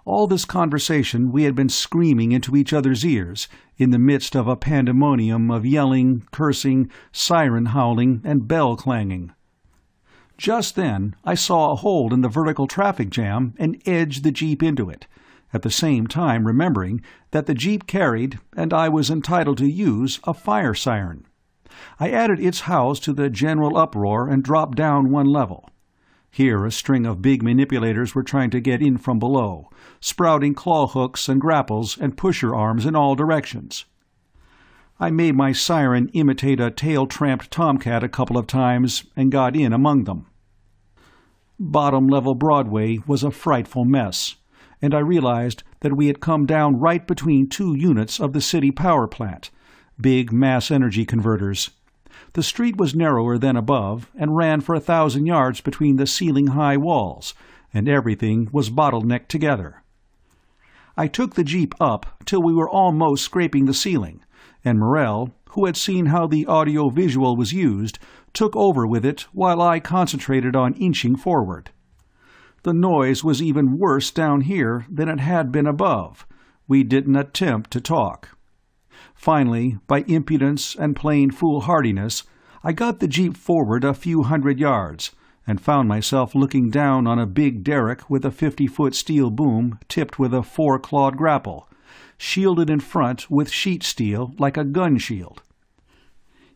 Speaker 1: All this conversation we had been screaming into each other's ears, in the midst of a pandemonium of yelling, cursing, siren howling, and bell clanging. Just then I saw a hole in the vertical traffic jam and edged the Jeep into it, at the same time remembering that the Jeep carried, and I was entitled to use, a fire siren. I added its house to the general uproar and dropped down one level. Here a string of big manipulators were trying to get in from below, sprouting claw hooks and grapples and pusher arms in all directions. I made my siren imitate a tail-tramped tomcat a couple of times and got in among them. Bottom-level Broadway was a frightful mess, and I realized that we had come down right between two units of the city power plant, big mass energy converters. The street was narrower than above and ran for 1,000 yards between the ceiling-high walls, and everything was bottlenecked together. I took the jeep up till we were almost scraping the ceiling, and Morell, who had seen how the audio-visual was used, took over with it while I concentrated on inching forward. The noise was even worse down here than it had been above. We didn't attempt to talk. Finally, by impudence and plain foolhardiness, I got the jeep forward a few 100 yards, and found myself looking down on a big derrick with a 50-foot steel boom tipped with a 4-clawed grapple, shielded in front with sheet steel like a gun shield.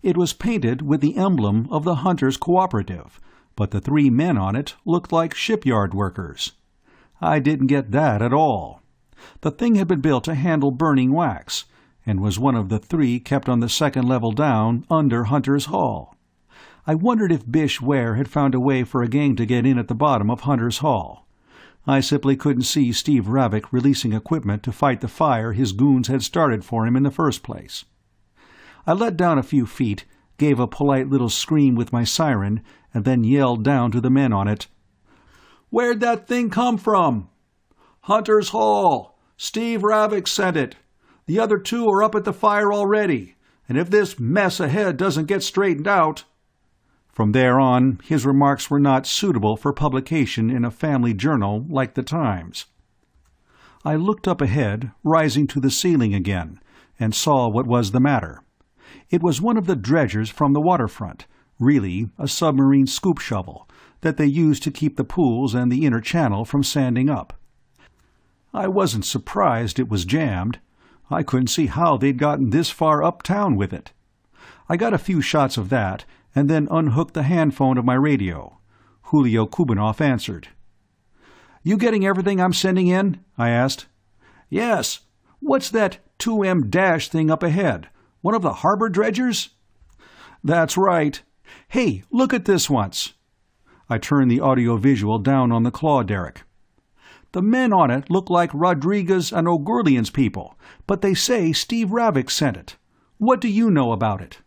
Speaker 1: It was painted with the emblem of the Hunters' Cooperative, but the 3 men on it looked like shipyard workers. I didn't get that at all. The thing had been built to handle burning wax, and was one of the 3 kept on the second level down under Hunter's Hall. I wondered if Bish Ware had found a way for a gang to get in at the bottom of Hunter's Hall. I simply couldn't see Steve Ravik releasing equipment to fight the fire his goons had started for him in the first place. I let down a few feet, gave a polite little scream with my siren, and then yelled down to the men on it. "Where'd that thing come from?" "Hunter's Hall. Steve Ravik sent it. The other 2 are up at the fire already, and if this mess ahead doesn't get straightened out—" From there on, his remarks were not suitable for publication in a family journal like the Times. I looked up ahead, rising to the ceiling again, and saw what was the matter. It was one of the dredgers from the waterfront, really a submarine scoop shovel, that they used to keep the pools and the inner channel from sanding up. I wasn't surprised it was jammed. I couldn't see how they'd gotten this far uptown with it. I got a few shots of that, and then unhooked the handphone of my radio. Julio Kubanoff answered. "You getting everything I'm sending in?" I asked. "Yes. What's that 2M dash thing up ahead? One of the harbor dredgers?" "That's right. Hey, look at this once." I turned the audio-visual down on the claw derrick. "The men on it look like Rodriguez and O'Gurlian's people, but they say Steve Ravik sent it. What do you know about it?"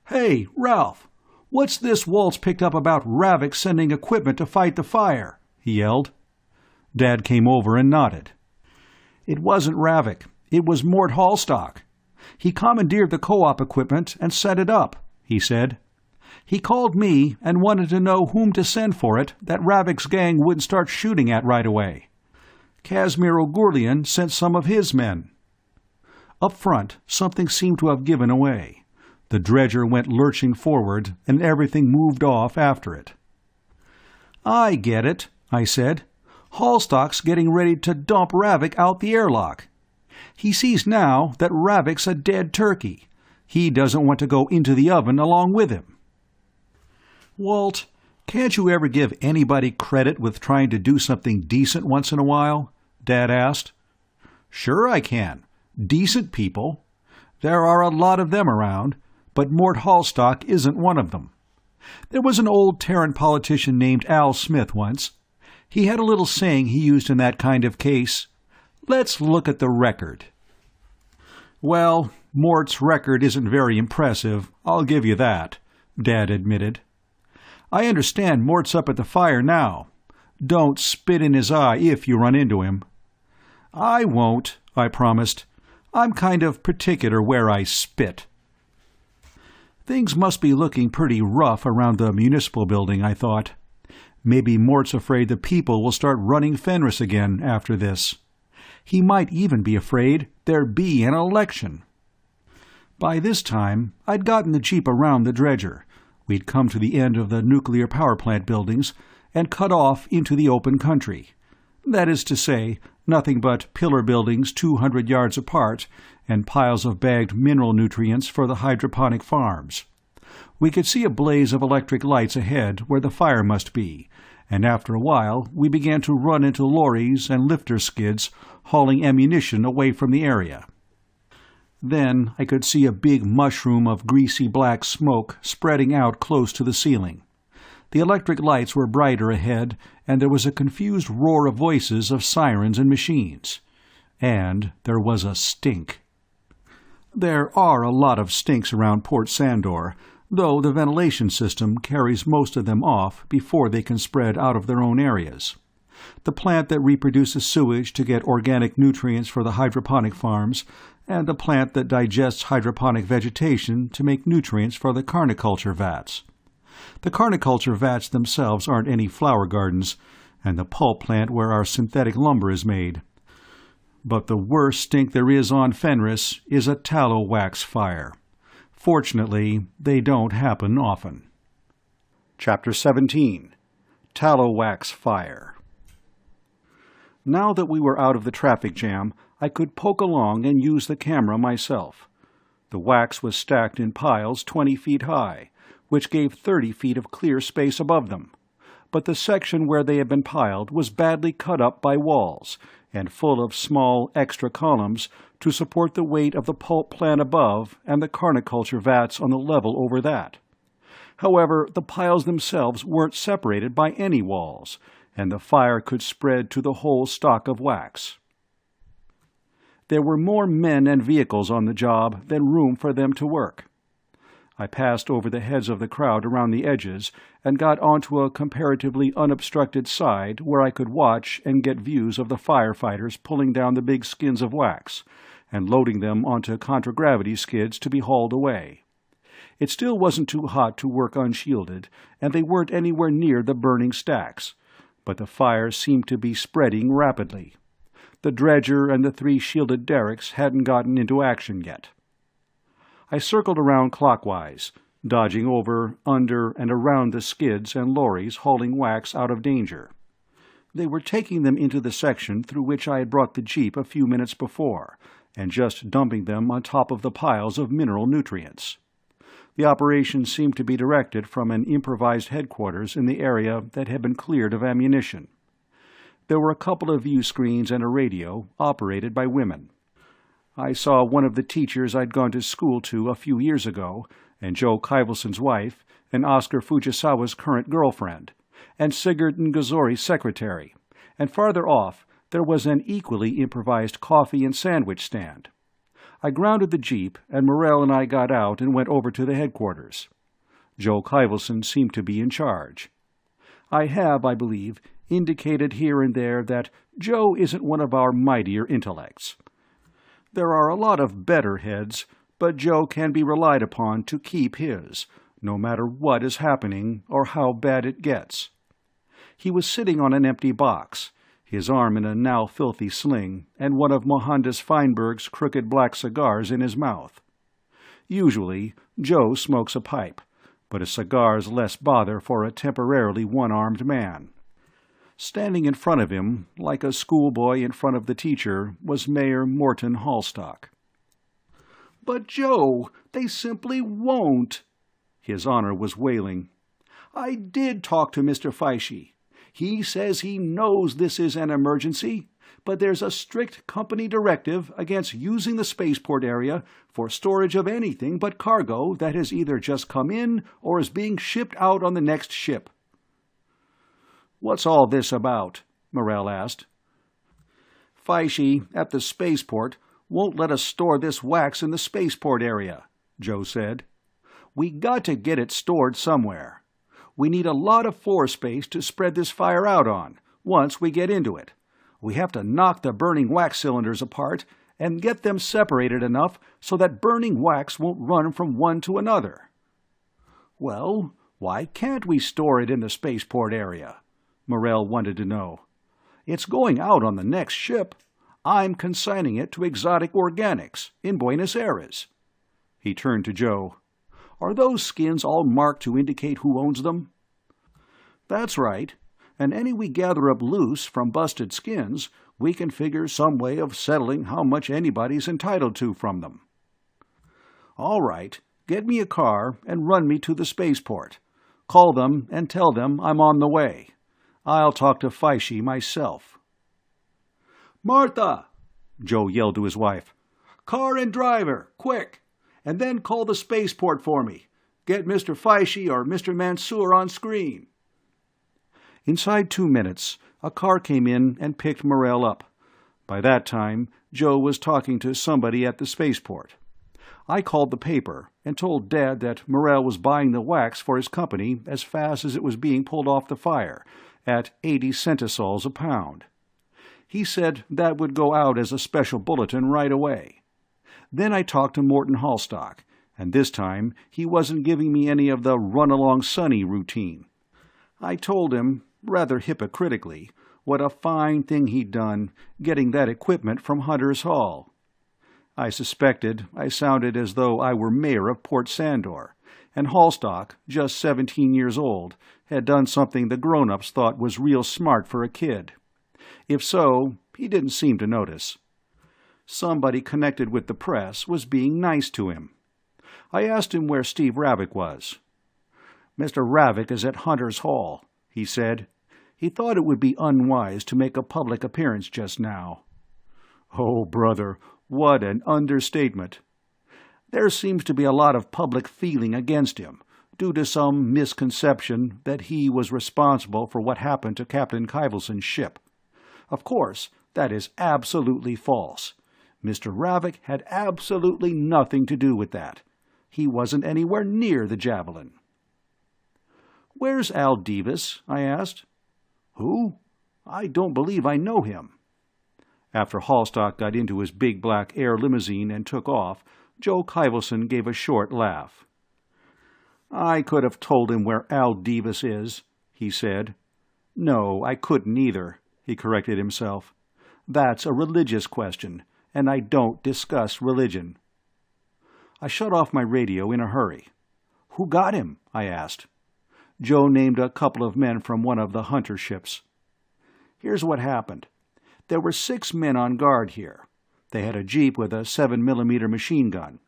Speaker 1: "Hey, Ralph, what's this Waltz picked up about Ravik sending equipment to fight the fire?" he yelled. Dad came over and nodded. "It wasn't Ravik. It was Mort Hallstock. He commandeered the co-op equipment and set it up," he said. "He called me and wanted to know whom to send for it that Ravik's gang wouldn't start shooting at right away. Casimir O'Gurlian sent some of his men." Up front, something seemed to have given away. The dredger went lurching forward, and everything moved off after it. "I get it," I said. "Hallstock's getting ready to dump Ravik out the airlock. He sees now that Ravik's a dead turkey. He doesn't want to go into the oven along with him." "Walt, can't you ever give anybody credit with trying to do something decent once in a while?" Dad asked. "Sure I can. Decent people. There are a lot of them around, but Mort Hallstock isn't one of them. There was an old Terran politician named Al Smith once. He had a little saying he used in that kind of case. Let's look at the record." "Well, Mort's record isn't very impressive, I'll give you that," Dad admitted. "I understand Mort's up at the fire now. Don't spit in his eye if you run into him." "I won't," I promised. "I'm kind of particular where I spit." Things must be looking pretty rough around the municipal building, I thought. Maybe Mort's afraid the people will start running Fenris again after this. He might even be afraid there'd be an election. By this time, I'd gotten the jeep around the dredger. We'd come to the end of the nuclear power plant buildings and cut off into the open country. That is to say, nothing but pillar buildings 200 yards apart and piles of bagged mineral nutrients for the hydroponic farms. We could see a blaze of electric lights ahead where the fire must be, and after a while we began to run into lorries and lifter skids hauling ammunition away from the area. Then I could see a big mushroom of greasy black smoke spreading out close to the ceiling. The electric lights were brighter ahead, and there was a confused roar of voices of sirens and machines. And there was a stink. There are a lot of stinks around Port Sandor, though the ventilation system carries most of them off before they can spread out of their own areas. the plant that reproduces sewage to get organic nutrients for the hydroponic farms, and the plant that digests hydroponic vegetation to make nutrients for the carniculture vats. The carniculture vats themselves aren't any flower gardens, and the pulp plant where our synthetic lumber is made. But the worst stink there is on Fenris is a tallow wax fire. Fortunately, they don't happen often. Chapter 17. Tallow Wax Fire. Now that we were out of the traffic jam, I could poke along and use the camera myself. The wax was stacked in piles 20 feet high, which gave 30 feet of clear space above them. But the section where they had been piled was badly cut up by walls, and full of small extra columns to support the weight of the pulp plant above and the carniculture vats on the level over that. However, the piles themselves weren't separated by any walls, and the fire could spread to the whole stock of wax. There were more men and vehicles on the job than room for them to work. I passed over the heads of the crowd around the edges and got onto a comparatively unobstructed side where I could watch and get views of the firefighters pulling down the big skins of wax and loading them onto contragravity skids to be hauled away. It still wasn't too hot to work unshielded, and they weren't anywhere near the burning stacks, but the fire seemed to be spreading rapidly. The dredger and the 3 shielded derricks hadn't gotten into action yet. I circled around clockwise, dodging over, under, and around the skids and lorries hauling wax out of danger. They were taking them into the section through which I had brought the jeep a few minutes before, and just dumping them on top of the piles of mineral nutrients. The operation seemed to be directed from an improvised headquarters in the area that had been cleared of ammunition. There were a couple of view screens and a radio, operated by women. I saw one of the teachers I'd gone to school to a few years ago, and Joe Kivelson's wife, and Oscar Fujisawa's current girlfriend, and Sigurd Ngazori's secretary, and farther off there was an equally improvised coffee and sandwich stand. I grounded the jeep, and Morrell and I got out and went over to the headquarters. Joe Kivelson seemed to be in charge. I have, I believe, indicated here and there that Joe isn't one of our mightier intellects. There are a lot of better heads, but Joe can be relied upon to keep his, no matter what is happening or how bad it gets. He was sitting on an empty box, his arm in a now filthy sling, and one of Mohandas Feinberg's crooked black cigars in his mouth. Usually, Joe smokes a pipe, but a cigar's less bother for a temporarily one-armed man. Standing in front of him, like a schoolboy in front of the teacher, was Mayor Morton Hallstock. "But, Joe, they simply won't!" His Honor was wailing. "I did talk to Mr. Feishi. He says he knows this is an emergency, but there's a strict company directive against using the spaceport area for storage of anything but cargo that has either just come in or is being shipped out on the next ship." "What's all this about?" Morrell asked. "Feishi, at the spaceport, won't let us store this wax in the spaceport area," Joe said. "We got to get it stored somewhere. We need a lot of floor space to spread this fire out on, once we get into it. We have to knock the burning wax cylinders apart and get them separated enough so that burning wax won't run from one to another." "Well, why can't we store it in the spaceport area?" Morrell wanted to know. "It's going out on the next ship. I'm consigning it to Exotic Organics in Buenos Aires." He turned to Joe. "Are those skins all marked to indicate who owns them?" "That's right. And any we gather up loose from busted skins, we can figure some way of settling how much anybody's entitled to from them." "All right. Get me a car and run me to the spaceport. Call them and tell them I'm on the way. I'll talk to Feishi myself." "Martha!" Joe yelled to his wife. "Car and driver, quick! And then call the spaceport for me. Get Mr. Feishi or Mr. Mansour on screen." Inside 2 minutes, a car came in and picked Morrell up. By that time, Joe was talking to somebody at the spaceport. I called the paper and told Dad that Morrell was buying the wax for his company as fast as it was being pulled off the fire, at 80 centisols a pound. He said that would go out as a special bulletin right away. Then I talked to Morton Hallstock, and this time he wasn't giving me any of the run-along Sonny routine. I told him, rather hypocritically, what a fine thing he'd done getting that equipment from Hunter's Hall. I suspected I sounded as though I were mayor of Port Sandor, and Hallstock, just 17 years old, had done something the grown-ups thought was real smart for a kid. If so, he didn't seem to notice. Somebody connected with the press was being nice to him. I asked him where Steve Ravik was. "Mr. Ravik is at Hunter's Hall," he said. "He thought it would be unwise to make a public appearance just now." Oh, brother, what an understatement. There seems to be a lot of public feeling against him, due to some misconception that he was responsible for what happened to Captain Kivelson's ship. Of course, that is absolutely false. Mr. Ravik had absolutely nothing to do with that. He wasn't anywhere near the Javelin. "Where's Al Davis?" I asked. "Who? I don't believe I know him." After Hallstock got into his big black air limousine and took off, Joe Kivelson gave a short laugh. "I could have told him where Al Davis is," he said. "No, I couldn't either," he corrected himself. "That's a religious question, and I don't discuss religion." I shut off my radio in a hurry. "Who got him?" I asked. Joe named a couple of men from one of the Hunter ships. "Here's what happened. There were 6 men on guard here. They had a jeep with a 7mm machine gun.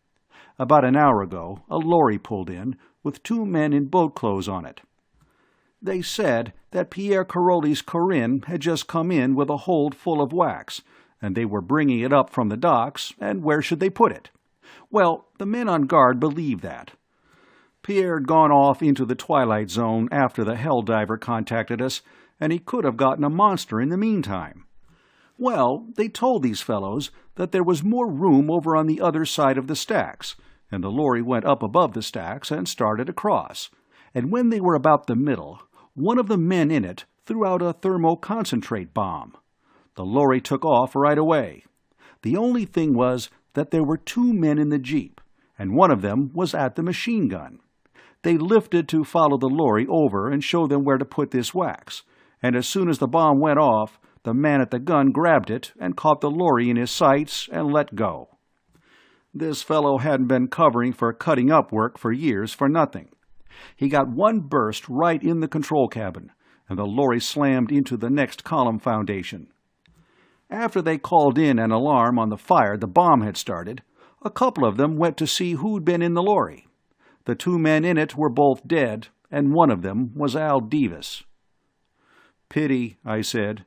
Speaker 1: About an hour ago, a lorry pulled in with 2 men in boat clothes on it. They said that Pierre Caroli's Corinne had just come in with a hold full of wax, and they were bringing it up from the docks, and where should they put it? Well, the men on guard believed that. Pierre had gone off into the Twilight Zone after the Helldiver contacted us, and he could have gotten a monster in the meantime. Well, they told these fellows that there was more room over on the other side of the stacks, and the lorry went up above the stacks and started across. And when they were about the middle, one of the men in it threw out a thermoconcentrate bomb. The lorry took off right away. The only thing was that there were 2 men in the jeep, and one of them was at the machine gun. They lifted to follow the lorry over and show them where to put this wax, and as soon as the bomb went off, the man at the gun grabbed it and caught the lorry in his sights and let go. This fellow hadn't been covering for cutting up work for years for nothing. He got one burst right in the control cabin, and the lorry slammed into the next column foundation. After they called in an alarm on the fire the bomb had started, a couple of them went to see who'd been in the lorry. The 2 men in it were both dead, and one of them was Al Davis. "Pity," I said.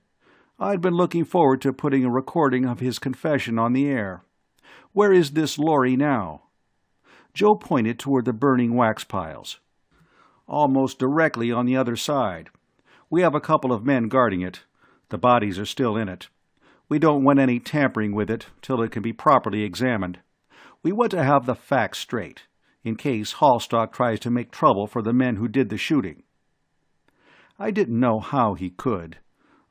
Speaker 1: "I'd been looking forward to putting a recording of his confession on the air. Where is this lorry now?" Joe pointed toward the burning wax piles. "Almost directly on the other side. We have a couple of men guarding it. The bodies are still in it. We don't want any tampering with it till it can be properly examined. We want to have the facts straight, in case Hallstock tries to make trouble for the men who did the shooting." I didn't know how he could.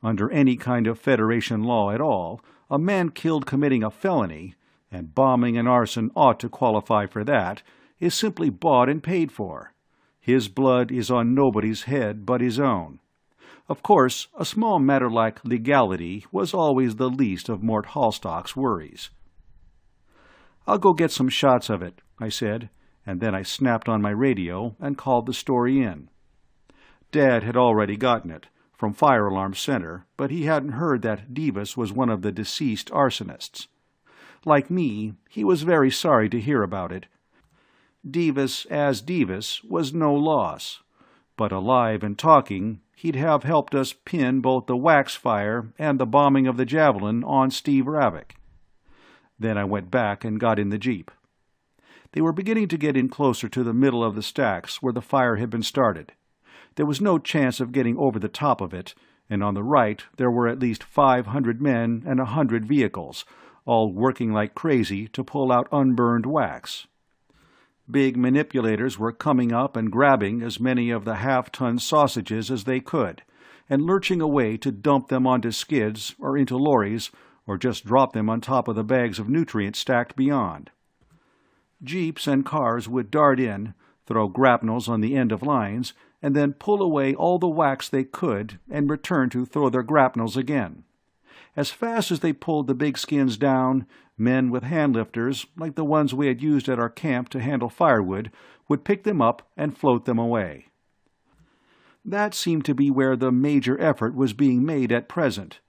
Speaker 1: Under any kind of Federation law at all, a man killed committing a felony, and bombing and arson ought to qualify for that, is simply bought and paid for. His blood is on nobody's head but his own. Of course, a small matter like legality was always the least of Mort Hallstock's worries. "I'll go get some shots of it," I said, and then I snapped on my radio and called the story in. Dad had already gotten it, from Fire Alarm Center, but he hadn't heard that Davis was one of the deceased arsonists. Like me, he was very sorry to hear about it. Davis, as Davis, was no loss, but alive and talking, he'd have helped us pin both the wax fire and the bombing of the Javelin on Steve Ravik. Then I went back and got in the jeep. They were beginning to get in closer to the middle of the stacks where the fire had been started. There was no chance of getting over the top of it, and on the right there were at least 500 men and 100 vehicles, all working like crazy to pull out unburned wax. Big manipulators were coming up and grabbing as many of the half-ton sausages as they could, and lurching away to dump them onto skids or into lorries, or just drop them on top of the bags of nutrients stacked beyond. Jeeps and cars would dart in, throw grapnels on the end of lines, and then pull away all the wax they could and return to throw their grapnels again. As fast as they pulled the big skins down, men with hand lifters, like the ones we had used at our camp to handle firewood, would pick them up and float them away. That seemed to be where the major effort was being made at present,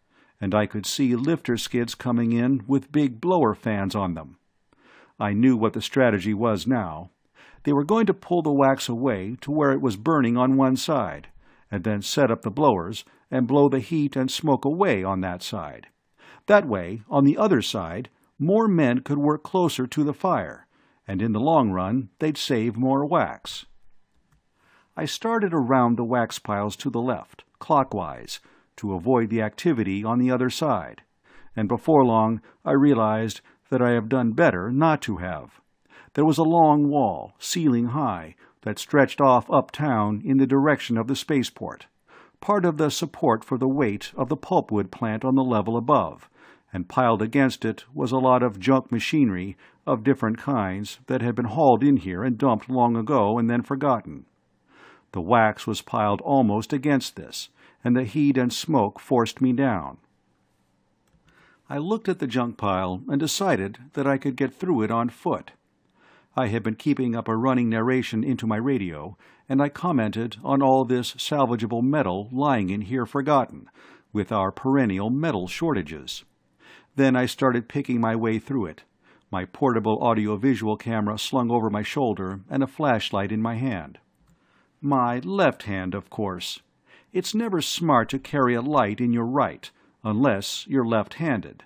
Speaker 1: and I could see lifter skids coming in with big blower fans on them. I knew what the strategy was now. They were going to pull the wax away to where it was burning on one side, and then set up the blowers and blow the heat and smoke away on that side. That way, on the other side, more men could work closer to the fire, and in the long run, they'd save more wax. I started around the wax piles to the left, clockwise, to avoid the activity on the other side, and before long I realized that I have done better not to have. There was a long wall, ceiling high, that stretched off uptown in the direction of the spaceport, part of the support for the weight of the pulpwood plant on the level above, and piled against it was a lot of junk machinery of different kinds that had been hauled in here and dumped long ago and then forgotten. The wax was piled almost against this, and the heat and smoke forced me down. I looked at the junk pile and decided that I could get through it on foot. I had been keeping up a running narration into my radio, and I commented on all this salvageable metal lying in here forgotten, with our perennial metal shortages. Then I started picking my way through it, my portable audio-visual camera slung over my shoulder and a flashlight in my hand. My left hand, of course. It's never smart to carry a light in your right, unless you're left-handed.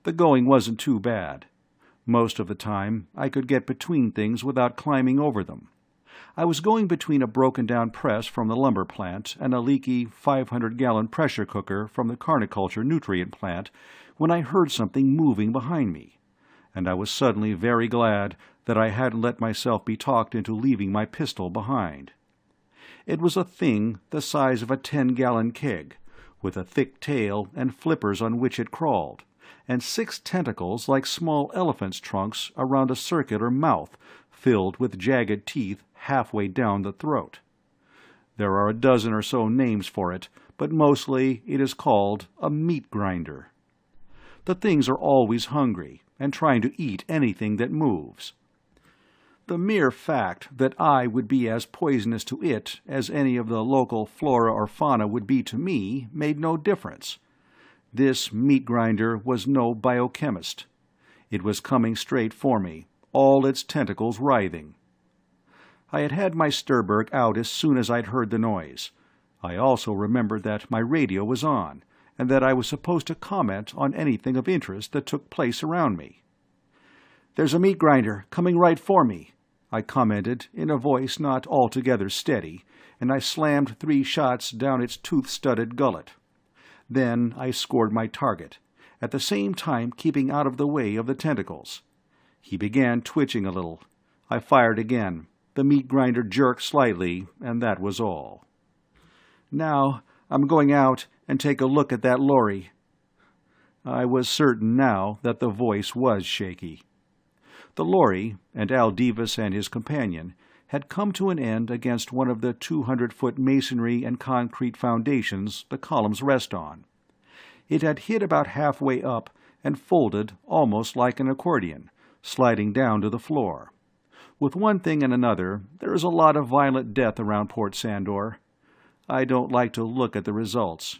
Speaker 1: The going wasn't too bad. Most of the time, I could get between things without climbing over them. I was going between a broken-down press from the lumber plant and a leaky 500-gallon pressure cooker from the carniculture nutrient plant when I heard something moving behind me, and I was suddenly very glad that I hadn't let myself be talked into leaving my pistol behind. It was a thing the size of a 10-gallon keg, with a thick tail and flippers on which it crawled, and 6 tentacles like small elephants' trunks around a circular mouth filled with jagged teeth halfway down the throat. There are a dozen or so names for it, but mostly it is called a meat grinder. The things are always hungry and trying to eat anything that moves. The mere fact that I would be as poisonous to it as any of the local flora or fauna would be to me made no difference. This meat grinder was no biochemist. It was coming straight for me, all its tentacles writhing. I had had my Sturberg out as soon as I'd heard the noise. I also remembered that my radio was on, and that I was supposed to comment on anything of interest that took place around me. "There's a meat grinder coming right for me," I commented in a voice not altogether steady, and I slammed 3 shots down its tooth-studded gullet. Then I scored my target, at the same time keeping out of the way of the tentacles. He began twitching a little. I fired again. The meat grinder jerked slightly, and that was all. "Now I'm going out and take a look at that lorry." I was certain now that the voice was shaky. The lorry, and Al Davis and his companion, had come to an end against one of the 200-foot masonry and concrete foundations the columns rest on. It had hit about halfway up and folded almost like an accordion, sliding down to the floor. With one thing and another, there is a lot of violent death around Port Sandor. I don't like to look at the results.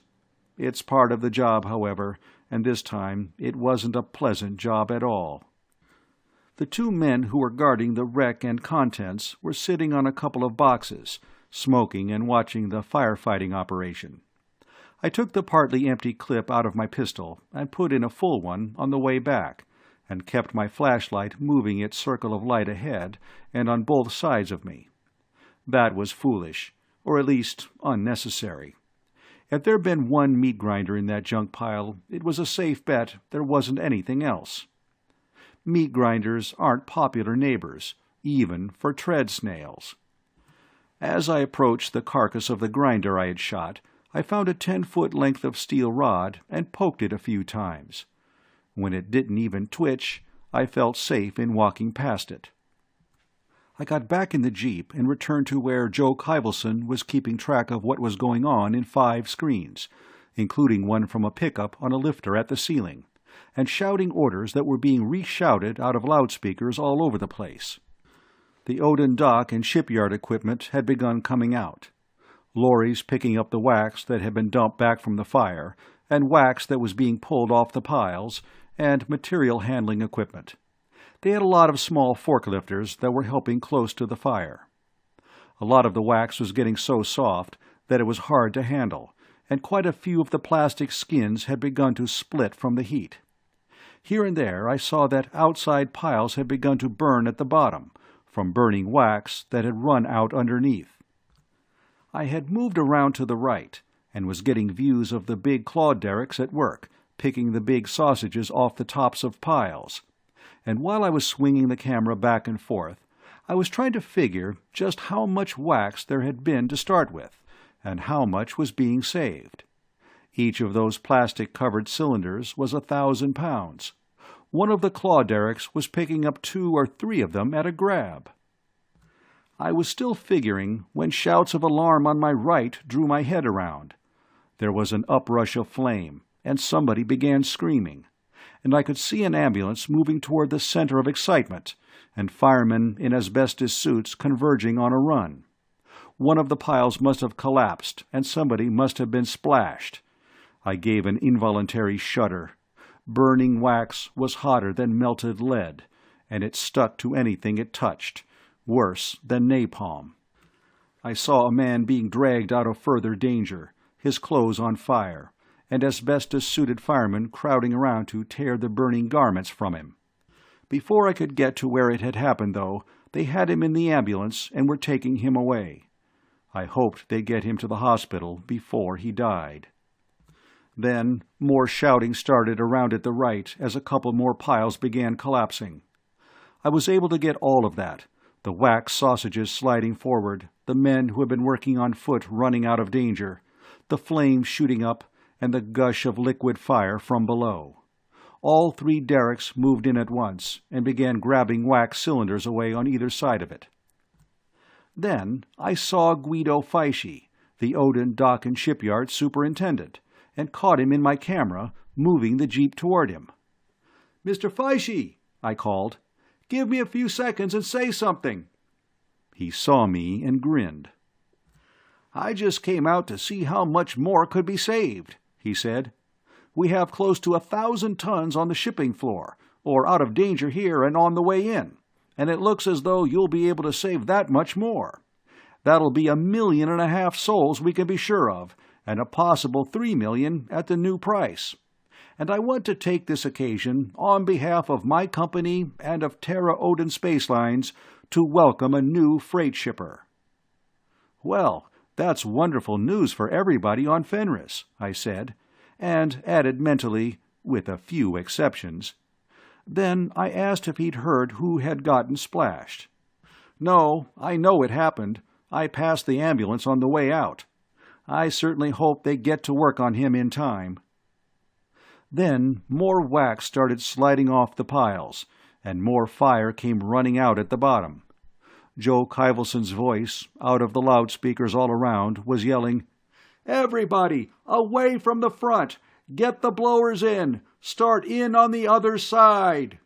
Speaker 1: It's part of the job, however, and this time it wasn't a pleasant job at all. The 2 men who were guarding the wreck and contents were sitting on a couple of boxes, smoking and watching the firefighting operation. I took the partly empty clip out of my pistol and put in a full one on the way back, and kept my flashlight moving its circle of light ahead and on both sides of me. That was foolish, or at least unnecessary. If there'd been one meat grinder in that junk pile, it was a safe bet there wasn't anything else. Meat grinders aren't popular neighbors, even for tread snails. As I approached the carcass of the grinder I had shot, I found a 10-foot length of steel rod and poked it a few times. When it didn't even twitch, I felt safe in walking past it. I got back in the Jeep and returned to where Joe Kyvelson was keeping track of what was going on in 5 screens, including one from a pickup on a lifter at the ceiling, and shouting orders that were being re-shouted out of loudspeakers all over the place. The Odin dock and shipyard equipment had begun coming out. Lorries picking up the wax that had been dumped back from the fire, and wax that was being pulled off the piles, and material handling equipment. They had a lot of small forklifters that were helping close to the fire. A lot of the wax was getting so soft that it was hard to handle, and quite a few of the plastic skins had begun to split from the heat. Here and there I saw that outside piles had begun to burn at the bottom, from burning wax that had run out underneath. I had moved around to the right, and was getting views of the big claw derricks at work, picking the big sausages off the tops of piles. And while I was swinging the camera back and forth, I was trying to figure just how much wax there had been to start with, and how much was being saved. Each of those plastic-covered cylinders was 1,000 pounds. One of the claw derricks was picking up 2 or 3 of them at a grab. I was still figuring when shouts of alarm on my right drew my head around. There was an uprush of flame, and somebody began screaming, and I could see an ambulance moving toward the center of excitement, and firemen in asbestos suits converging on a run. One of the piles must have collapsed, and somebody must have been splashed. I gave an involuntary shudder. Burning wax was hotter than melted lead, and it stuck to anything it touched, worse than napalm. I saw a man being dragged out of further danger, his clothes on fire, and asbestos-suited firemen crowding around to tear the burning garments from him. Before I could get to where it had happened, though, they had him in the ambulance and were taking him away. I hoped they'd get him to the hospital before he died. Then more shouting started around at the right as a couple more piles began collapsing. I was able to get all of that, the wax sausages sliding forward, the men who had been working on foot running out of danger, the flames shooting up, and the gush of liquid fire from below. All 3 derricks moved in at once and began grabbing wax cylinders away on either side of it. Then I saw Guido Feischi, the Odin Dock and Shipyard superintendent, and caught him in my camera, moving the Jeep toward him. "Mr. Feischi," I called, "give me a few seconds and say something." He saw me and grinned. "I just came out to see how much more could be saved," he said. "We have close to 1,000 tons on the shipping floor, or out of danger here and on the way in, and it looks as though you'll be able to save that much more. That'll be 1.5 million souls we can be sure of, and a possible 3 million at the new price. And I want to take this occasion, on behalf of my company and of Terra Odin Space Lines, to welcome a new freight shipper." "Well, that's wonderful news for everybody on Fenris," I said, and added mentally, with a few exceptions. Then I asked if he'd heard who had gotten splashed. "No, I know it happened. I passed the ambulance on the way out. I certainly hope they get to work on him in time." Then more wax started sliding off the piles, and more fire came running out at the bottom. Joe Kyvelson's voice, out of the loudspeakers all around, was yelling, "Everybody, away from the front! Get the blowers in! Start in on the other side!"